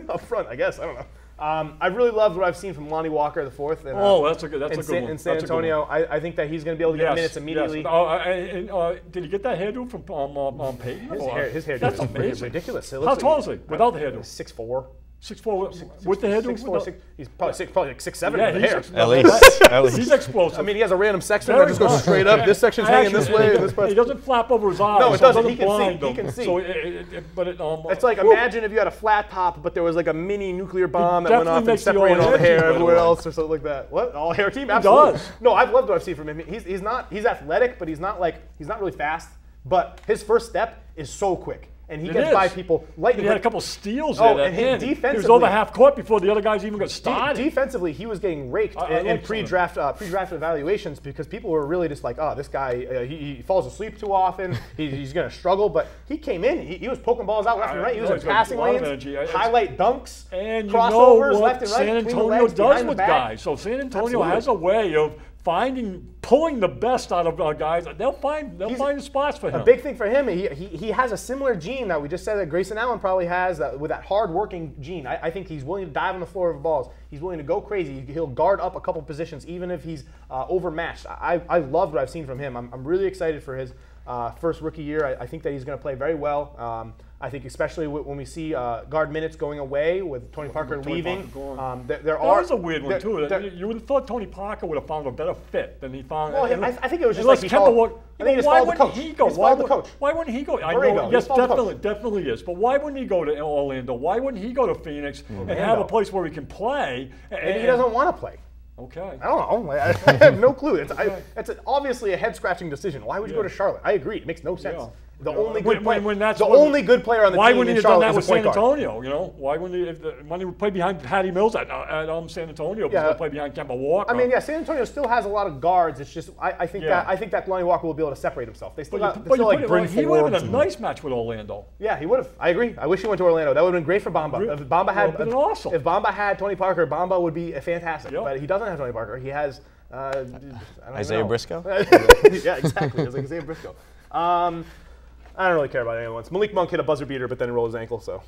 up front, I guess. I don't know. I really loved what I've seen from Lonnie Walker the fourth. That's a good one. In San Antonio, I think that he's going to be able to get minutes immediately. Yes. Did he get that hairdo from Peyton? His hairdo That's is amazing. ridiculous. How tall is he without the hairdo? 6'4". 6'4" with the hair. 6'4", he's probably like 6'7" Yeah, with the hair. At least. He's explosive. I mean, he has a random section that just goes straight up. This section's hanging this way, and this part. He doesn't flap over his eyes. No, it doesn't. He can blind see. He him. can see. So it's like, imagine if you had a flat top, but there was like a mini nuclear bomb that went off and separated all the hair everywhere else or something like that. What? All hair team? Absolutely. Does. No, I've loved what I've seen from him. He's athletic, but he's not really fast. But his first step is so quick. And he gets by people lightning. He had a couple steals and defensively. He was over half court before the other guys even got started. Defensively, he was getting raked in pre-draft evaluations because people were really just like, oh, this guy, he falls asleep too often. He's going to struggle. But he came in. He was poking balls out left and right. He was in passing lanes, highlight dunks, and crossovers left and right. San Antonio does with guys. So San Antonio has a way of pulling the best out of guys. They'll find the spots for him. A big thing for him, he has a similar gene that we just said that Grayson Allen probably has, with that hard-working gene. I think he's willing to dive on the floor of balls. He's willing to go crazy. He'll guard up a couple positions, even if he's overmatched. I loved what I've seen from him. I'm really excited for his first rookie year. I think that he's going to play very well. I think especially when we see guard minutes going away with Tony Parker leaving. That was a weird one, too. You would have thought Tony Parker would have found a better fit than he found. Well, I think it was just like he followed the coach. Why wouldn't he go? I know, yes, definitely is. But why wouldn't he go to Orlando? Why wouldn't he go to Phoenix and have a place where he can play? Maybe he doesn't want to play. Okay. I don't know. I have no clue. It's obviously a head-scratching decision. Why would you go to Charlotte? I agree. It makes no sense. Yeah. The only good player on the team in Charlotte is a point guard. Why wouldn't he have done that with San Antonio? You know, why wouldn't he? When he would play behind Patty Mills at San Antonio, he's going to play behind Kemba Walker. I mean, yeah, San Antonio still has a lot of guards. It's just I think that Lonnie Walker will be able to separate himself. They still bring he would have been a nice match with Orlando. Yeah, he would have. I agree. I wish he went to Orlando. That would have been great for Bamba. If Bamba had Tony Parker, Bamba would be fantastic. Yep. But he doesn't have Tony Parker. He has Isaiah Briscoe. Yeah, exactly. It's like Isaiah Briscoe. I don't really care about any other ones. Malik Monk hit a buzzer beater, but then rolled his ankle, so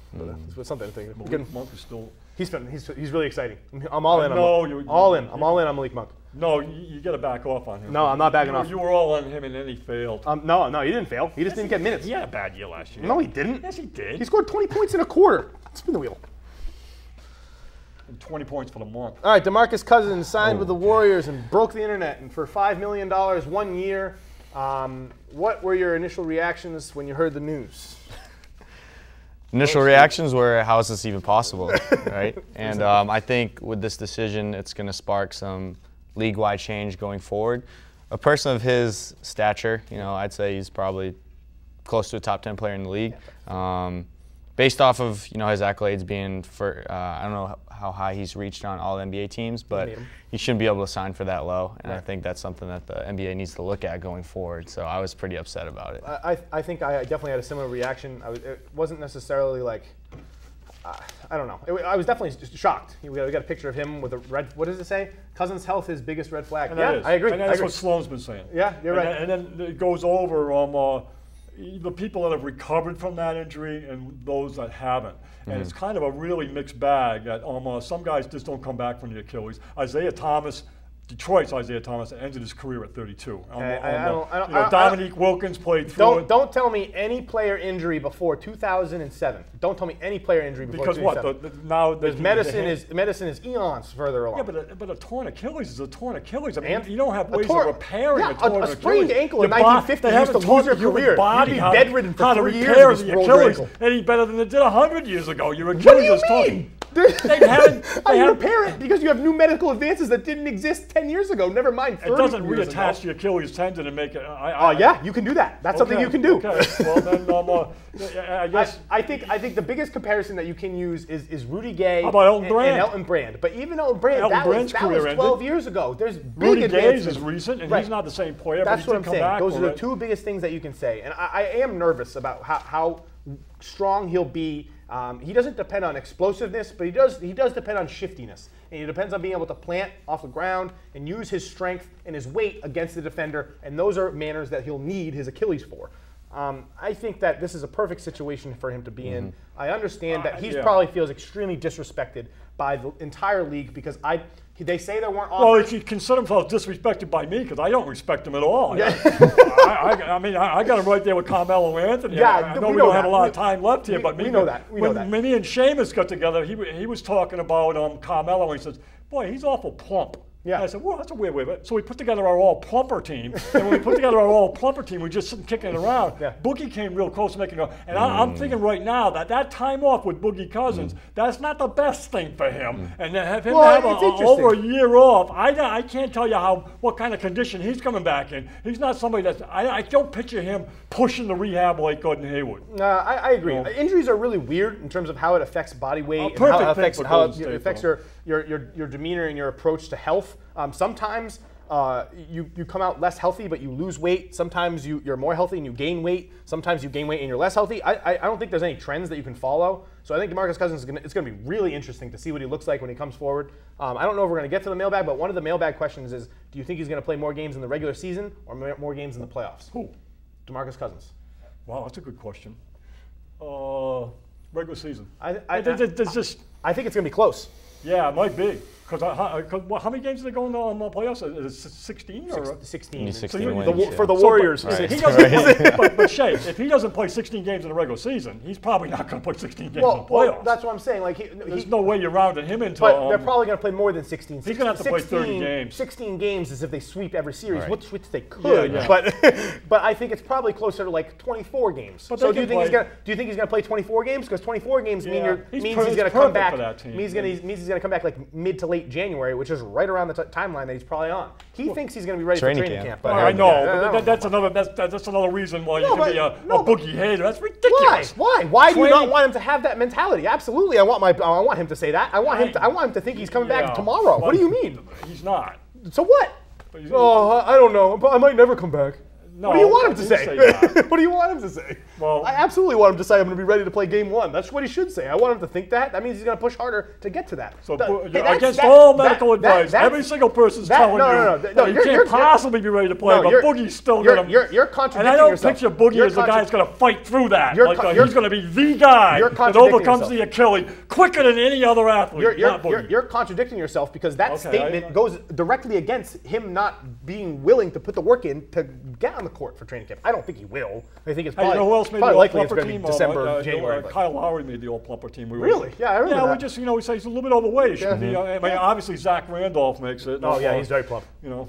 it's something to think of. Malik Monk is still. He's really exciting. I'm all in. I'm all in on Malik Monk. No, you got to back off on him. No, I'm not backing off. You were all on him, and then he failed. No, he didn't fail. He just didn't get minutes. He had a bad year last year. No, he didn't. Yes, he did. He scored 20 points in a quarter. Spin the wheel. And 20 points for the month. All right, DeMarcus Cousins signed with the Warriors and broke the internet, and for $5 million, 1 year. What were your initial reactions when you heard the news? Initial reactions were, how is this even possible, right? And I think with this decision, it's going to spark some league-wide change going forward. A person of his stature, I'd say he's probably close to a top 10 player in the league. Based off of his accolades being I don't know how high he's reached on all NBA teams, but he shouldn't be able to sign for that low. And I think that's something that the NBA needs to look at going forward. So I was pretty upset about it. I think I definitely had a similar reaction. It wasn't necessarily like, I don't know. I was definitely shocked. We got a picture of him with a red, what does it say? Cousins' health, his biggest red flag. And I agree. And that's what Sloan's been saying. Yeah, you're right. And then it goes over the people that have recovered from that injury and those that haven't. And it's kind of a really mixed bag that some guys just don't come back from the Achilles. Detroit's Isaiah Thomas ended his career at 32. Dominique Wilkins played through it. Don't tell me any player injury before 2007. Don't tell me any player injury before 2007. Because what? Because medicine is eons further along. Yeah, but a torn Achilles is a torn Achilles. I mean, you don't have ways of repairing a torn Achilles. A sprained ankle in 1950 used to lose your career. You'd be bedridden for 3 years. How to repair the Achilles any better than it did 100 years ago. Your Achilles is torn. How do you repair it? Because you have new medical advances that didn't exist 10 years ago. Never mind 30 years ago. It doesn't reattach the Achilles tendon and make it. Yeah, you can do that. That's something you can do. Okay. Well then, I guess. I think the biggest comparison that you can use is Rudy Gay and Elton Brand. But even Elton Brand, that was 12 years ago. There's big advances. Rudy Gay is recent, and he's not the same player. That's what I'm saying. Those are the two biggest things that you can say. And I am nervous about how strong he'll be. He doesn't depend on explosiveness, but he does depend on shiftiness. And he depends on being able to plant off the ground and use his strength and his weight against the defender. And those are manners that he'll need his Achilles for. I think that this is a perfect situation for him to be in. I understand that he yeah. probably feels extremely disrespected by the entire league because they say there weren't Well, offers. he consider himself disrespected by me because I don't respect him at all. Yeah. I mean, I got him right there with Carmelo Anthony. Yeah, I know we we know don't have a that. lot of time left here, but we know that. We know when that. me and Sheamus got together, he was talking about Carmelo, and he says, "Boy, he's awful plump." Yeah. And I said, well, that's a weird way of it. So we put together our all-plumper team, and when we put together our all-plumper team, we just sitting kicking it around. Yeah. Boogie came real close to making it. And I'm thinking right now that time off with Boogie Cousins, that's not the best thing for him. And to have him have it's interesting. over a year off, I can't tell you what kind of condition he's coming back in. He's not somebody that's, I don't picture him pushing the rehab like Gordon Hayward. I agree. Injuries are really weird in terms of how it affects body weight and perfect how it thing affects, for how Golden it State, affects your demeanor and your approach to health. Sometimes you come out less healthy, but you lose weight. Sometimes you're more healthy and you gain weight. Sometimes you gain weight and you're less healthy. I don't think there's any trends that you can follow. So I think DeMarcus Cousins it's going to be really interesting to see what he looks like when he comes forward. I don't know if we're going to get to the mailbag, but one of the mailbag questions is, do you think he's going to play more games in the regular season or more games in the playoffs? Who? DeMarcus Cousins. Wow, that's a good question. Regular season. I There's just, think it's going to be close. yeah, it might be. Because how many games are they going to the playoffs? Is it 16 or? 16. Need 16 you- wins, yeah. For the So, Warriors. but, Right. he doesn't play, but Shay, if he doesn't play 16 games in the regular season, he's probably not going to play 16 games in the playoffs. Well, that's what I'm saying. Like There's no way you're rounding him into. But they're probably going to play more than 16. He's gonna have to play 30 games. 16 games is if they sweep every series, Right. which they could. Yeah. But I think it's probably closer to like 24 games. But So they do you can think play- he's going to play 24 games? Because 24 games Yeah. means He's he's perfect going to come for back. that team. Means he's going to come back like mid to late January, which is right around the timeline that he's probably on. He thinks he's going to be ready for Training training camp. camp. But I know, Yeah, but that's another reason why No, you can be but- a no, but- Boogie hater. That's ridiculous. Why do you not Training- want him to have that mentality? Absolutely, I want him to say that. I want him to think he's coming back Yeah. tomorrow. What do you mean? He's not. So what? he's- Oh, I don't know. But I might never come back. No, What do you want him I to didn't say? that. What do you want him to say? Well- I absolutely want him to say I'm going to be ready to play game one. That's what he should say. I want him to think that. That means he's going to push harder to get to that. So Hey, that's- against that- all that- medical advice, that- every single person's that- telling no, you no, no, that no, you you're- can't you're- possibly be ready to play, No, but you're- Boogie's still you're- going to. you're And contradicting I don't yourself. picture Boogie You're as the guy that's going to fight through that. You're Like, con- he's you're- going to be the guy you're that contradicting overcomes yourself. the Achilles quicker than any other athlete. not Boogie. You're contradicting yourself because that Okay, statement goes directly against him not being willing to put the work in to get on the court for training camp. I don't think he will. I think it's Hey, you probably, know who else made the probably likely it's all-plumper going to team? be December, January. Kyle Lowry made the all-plumper team. Really? Yeah, I remember Yeah, that. we just, we say he's a little bit overweight. He should Yeah. be, I mean, obviously Zach Randolph makes it. Oh, yeah, he's very plump.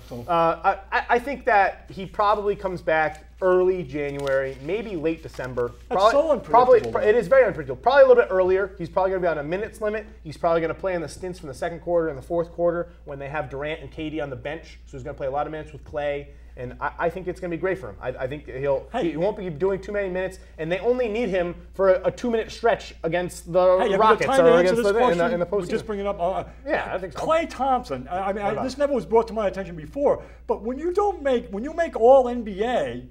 So. I think that he probably comes back early January, maybe late December. That's so unpredictable. It is very unpredictable. Probably a little bit earlier. He's probably going to be on a minutes limit. He's probably going to play in the stints from the second quarter and the fourth quarter when they have Durant and KD on the bench. So he's going to play a lot of minutes with Clay. And I think it's going to be great for him. I think he won't be doing too many minutes, and they only need him for a 2-minute stretch against the Rockets or against in the postseason. Just bring it up. Yeah, I think so. Klay Thompson. I mean, this never was brought to my attention before, but when you make All NBA,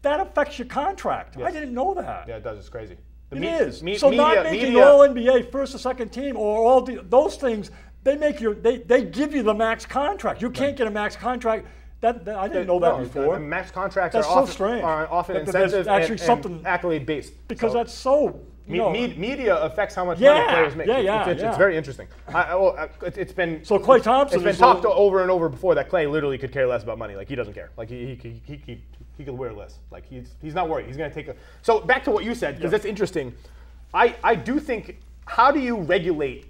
that affects your contract. Yes. I didn't know that. Yeah, it does. It's crazy. It is. So not making All NBA first or second team or all those things, they give you the max contract. You can't get a max contract. I didn't know that before. Max contracts That's are so strange. often That there's incentive actually and something accolade based. because that's so. Media affects how much money players make. It's very interesting. It's been So Klay Thompson. It's been talked over and over before that Clay literally could care less about money. Like he doesn't care. Like he could wear less. Like he's not worried. He's going to take a. So back to what you said because that's interesting. I do think, how do you regulate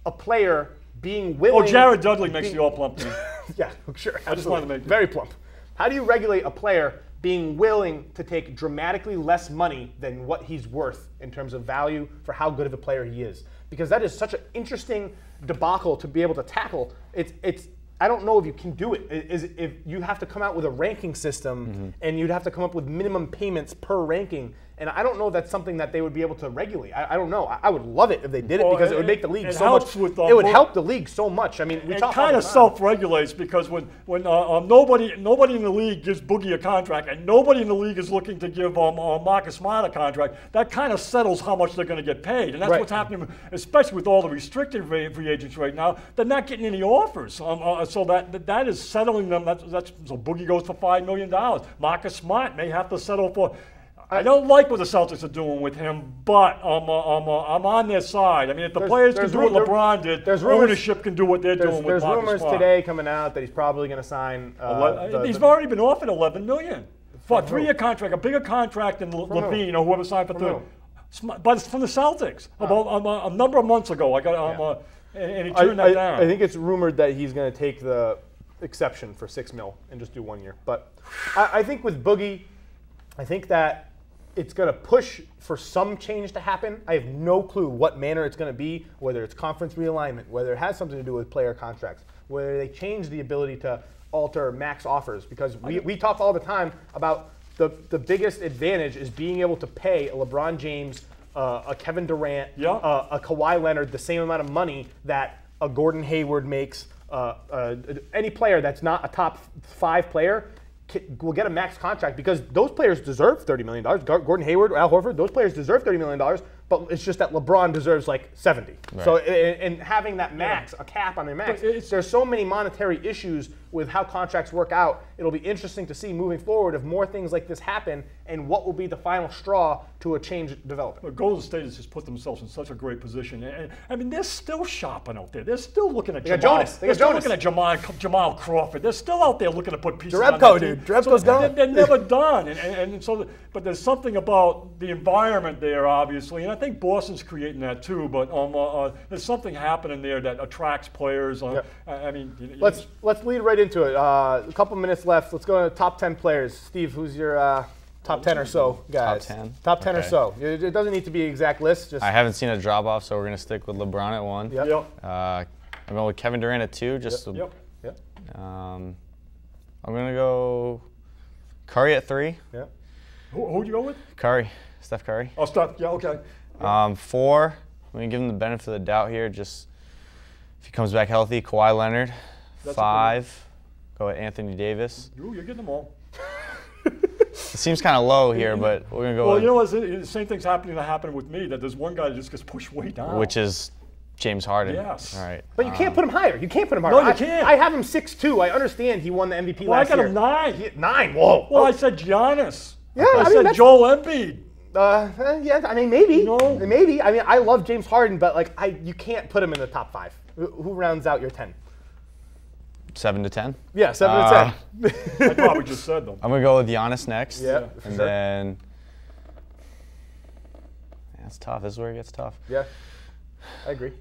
a player being willing? Oh, Jared Dudley makes the all-plump team. Yeah, sure. I just wanted to make very plump. How do you regulate a player being willing to take dramatically less money than what he's worth in terms of value for how good of a player he is? Because that is such an interesting debacle to be able to tackle. I don't know if you can do it. If you have to come out with a ranking system and you'd have to come up with minimum payments per ranking. And I don't know if that's something that they would be able to regulate. I don't know. I would love it if they did it because it would make the league so much. It would help the league so much. I mean, we talk kind of self-regulates because when nobody in the league gives Boogie a contract and nobody in the league is looking to give Marcus Smart a contract, that kind of settles how much they're going to get paid, and that's what's happening, especially with all the restricted free agents right now. They're not getting any offers, so that is settling them. So Boogie goes for $5 million. Marcus Smart may have to settle for. I don't like what the Celtics are doing with him, but I'm on their side. I mean, if the players can do what LeBron did, ownership can do what they're doing with Marcus Smart. There's rumors today coming out that he's probably going to sign. He's already been offered $11 million for a 3-year contract, a bigger contract than Levine or whoever signed for 3. But it's from the Celtics. About a number of months ago, I got and he turned that down. I think it's rumored that he's going to take the exception for $6 million and just do 1 year. But I think with Boogie, I think that it's going to push for some change to happen. I have no clue what manner it's going to be, whether it's conference realignment, whether it has something to do with player contracts, whether they change the ability to alter max offers. Because we talk all the time about the biggest advantage is being able to pay a LeBron James, a Kevin Durant, a Kawhi Leonard the same amount of money that a Gordon Hayward makes. Any player that's not a top 5 player will get a max contract because those players deserve $30 million. Gordon Hayward, Al Horford, those players deserve $30 million, but it's just that LeBron deserves like 70. Right. So, and having that max, a cap on their max, there's so many monetary issues with how contracts work out. It'll be interesting to see moving forward if more things like this happen and what will be the final straw to a change developing. Well, Golden State has just put themselves in such a great position. And I mean, they're still shopping out there. They're still looking at Jamal. They're still looking at Jamal Crawford. They're still out there looking to put pieces on that team. Jerebko's done. They're never done. And so, but there's something about the environment there, obviously, and I think Boston's creating that too. But there's something happening there that attracts players. I mean, let's lead right into it. A couple minutes left. Let's go to top 10 players. Steve, who's your top 10 or so guys? Top 10. Top 10 or so. It doesn't need to be an exact list. Just I haven't seen a drop off, so we're gonna stick with LeBron at 1. Yep. I'm going with Kevin Durant at 2. I'm gonna go Curry at 3. Yeah. Who'd you go with? Curry, Steph Curry. Oh, Steph. Yeah. Okay. 4. I'm gonna give him the benefit of the doubt here. Just if he comes back healthy, Kawhi Leonard. 5. Go with Anthony Davis. Ooh, you're getting them all. It seems kind of low here, but we're gonna go. Well, with, you know what? The same thing's happening with me. That there's one guy that just gets pushed way down. which is James Harden. Yes. All right. But you can't put him higher. You can't put him higher. No, you can't. I have him 6'2". I understand he won the MVP last year. I got him 9. 9. Whoa. Well, I said Giannis. Yeah, I said Joel Embiid. Yeah, I mean maybe. No. Maybe. I mean I love James Harden, but like you can't put him in the top 5. Who rounds out your 10? 7 to 10. Yeah, 7 to 10. I probably just said them. I'm gonna go with Giannis next. Yeah, and then it's tough. This is where it gets tough. Yeah, I agree.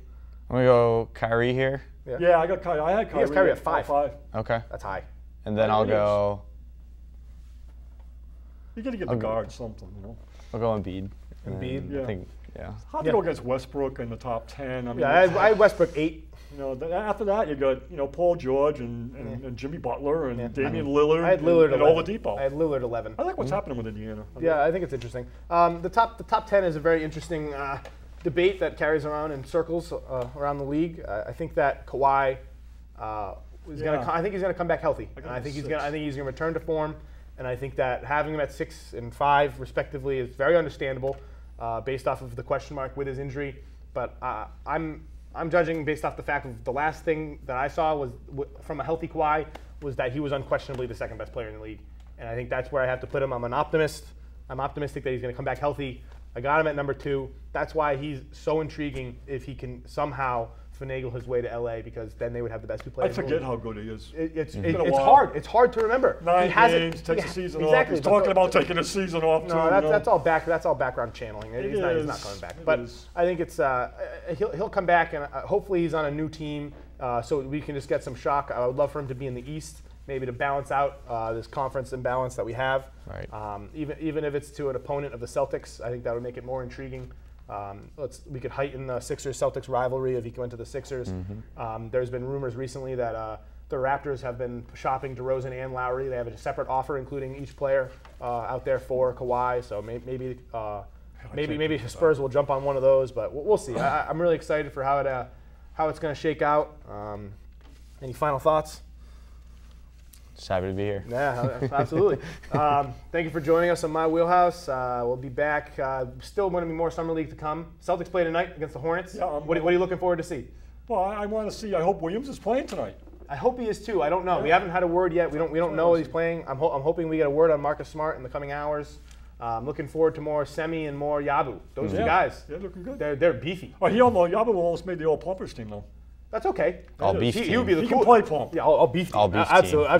I'm gonna go Kyrie here. Yeah, I got Kyrie. I had Kyrie. He has Kyrie at 5. Okay. That's high. And then I'll go. You gotta give the guard something, you know. I'll go Embiid. Embiid. Yeah. I think, yeah. Hard to go against Westbrook in the top 10. I mean, Yeah, I had Westbrook 8. You know, after that you got Paul George and Jimmy Butler and Damian Lillard. I had Lillard and 11. Oladipo. I had Lillard 11. I like what's happening with Indiana. Yeah, I think it's interesting. The top 10 is a very interesting debate that carries around in circles around the league. I think that Kawhi is going to. I think he's going to come back healthy. I think he's going to return to form. And I think that having him at 6 and 5 respectively is very understandable, based off of the question mark with his injury. But I'm judging based off the fact of the last thing that I saw was from a healthy Kawhi was that he was unquestionably the second best player in the league. And I think that's where I have to put him. I'm an optimist. I'm optimistic that he's going to come back healthy. I got him at number 2. That's why he's so intriguing if he can somehow finagle his way to LA, because then they would have the best 2 players. I forget how good he is. It's hard. It's hard to remember. 9 games, takes a season off. He's talking about taking a season off too. No, that's all background channeling. He's not coming back. But I think it's he'll come back, and hopefully he's on a new team, so we can just get some shock. I would love for him to be in the East, maybe to balance out this conference imbalance that we have. Right. Even if it's to an opponent of the Celtics, I think that would make it more intriguing. We could heighten the Sixers-Celtics rivalry if he went to the Sixers. There's been rumors recently that the Raptors have been shopping DeRozan and Lowry. They have a separate offer, including each player out there for Kawhi. So maybe Spurs will jump on one of those, but we'll see. I'm really excited for how it's going to shake out. Any final thoughts? Just happy to be here. Yeah, absolutely. Thank you for joining us on My Wheelhouse. We'll be back. Still going to be more Summer League to come. Celtics play tonight against the Hornets. Yeah, what are you looking forward to see? Well, I want to see. I hope Williams is playing tonight. I hope he is too. I don't know. Yeah. We haven't had a word yet. We don't know if he's playing. I'm hoping we get a word on Marcus Smart in the coming hours. I'm looking forward to more Semi and more Yabu. Those two guys. They're looking good. They're beefy. Oh, Yabu almost made the all pumpers team though. That's okay. All beef He team. would be the He cool. can play for him. Yeah, all beef. All beef Absolutely, team.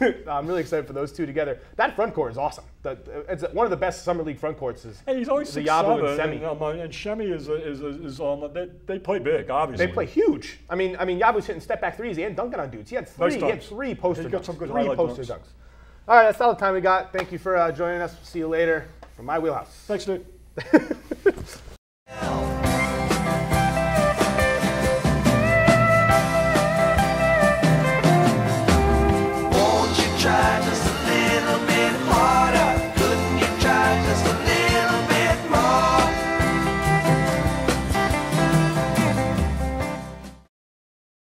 absolutely. I'm really excited for those two together. That front court is awesome. It's one of the best summer league front courts. And he's always the 6'7", Yabu and Semi. and Shemi they play big, obviously. They play huge. I mean, Yabu's hitting step back threes and dunking on dudes. He had three. Nice He had dunks. 3 poster He got dunks. some good 3 highlight poster dunks. dunks. All right, that's all the time we got. Thank you for joining us. See you later from My Wheelhouse. Thanks, Nick.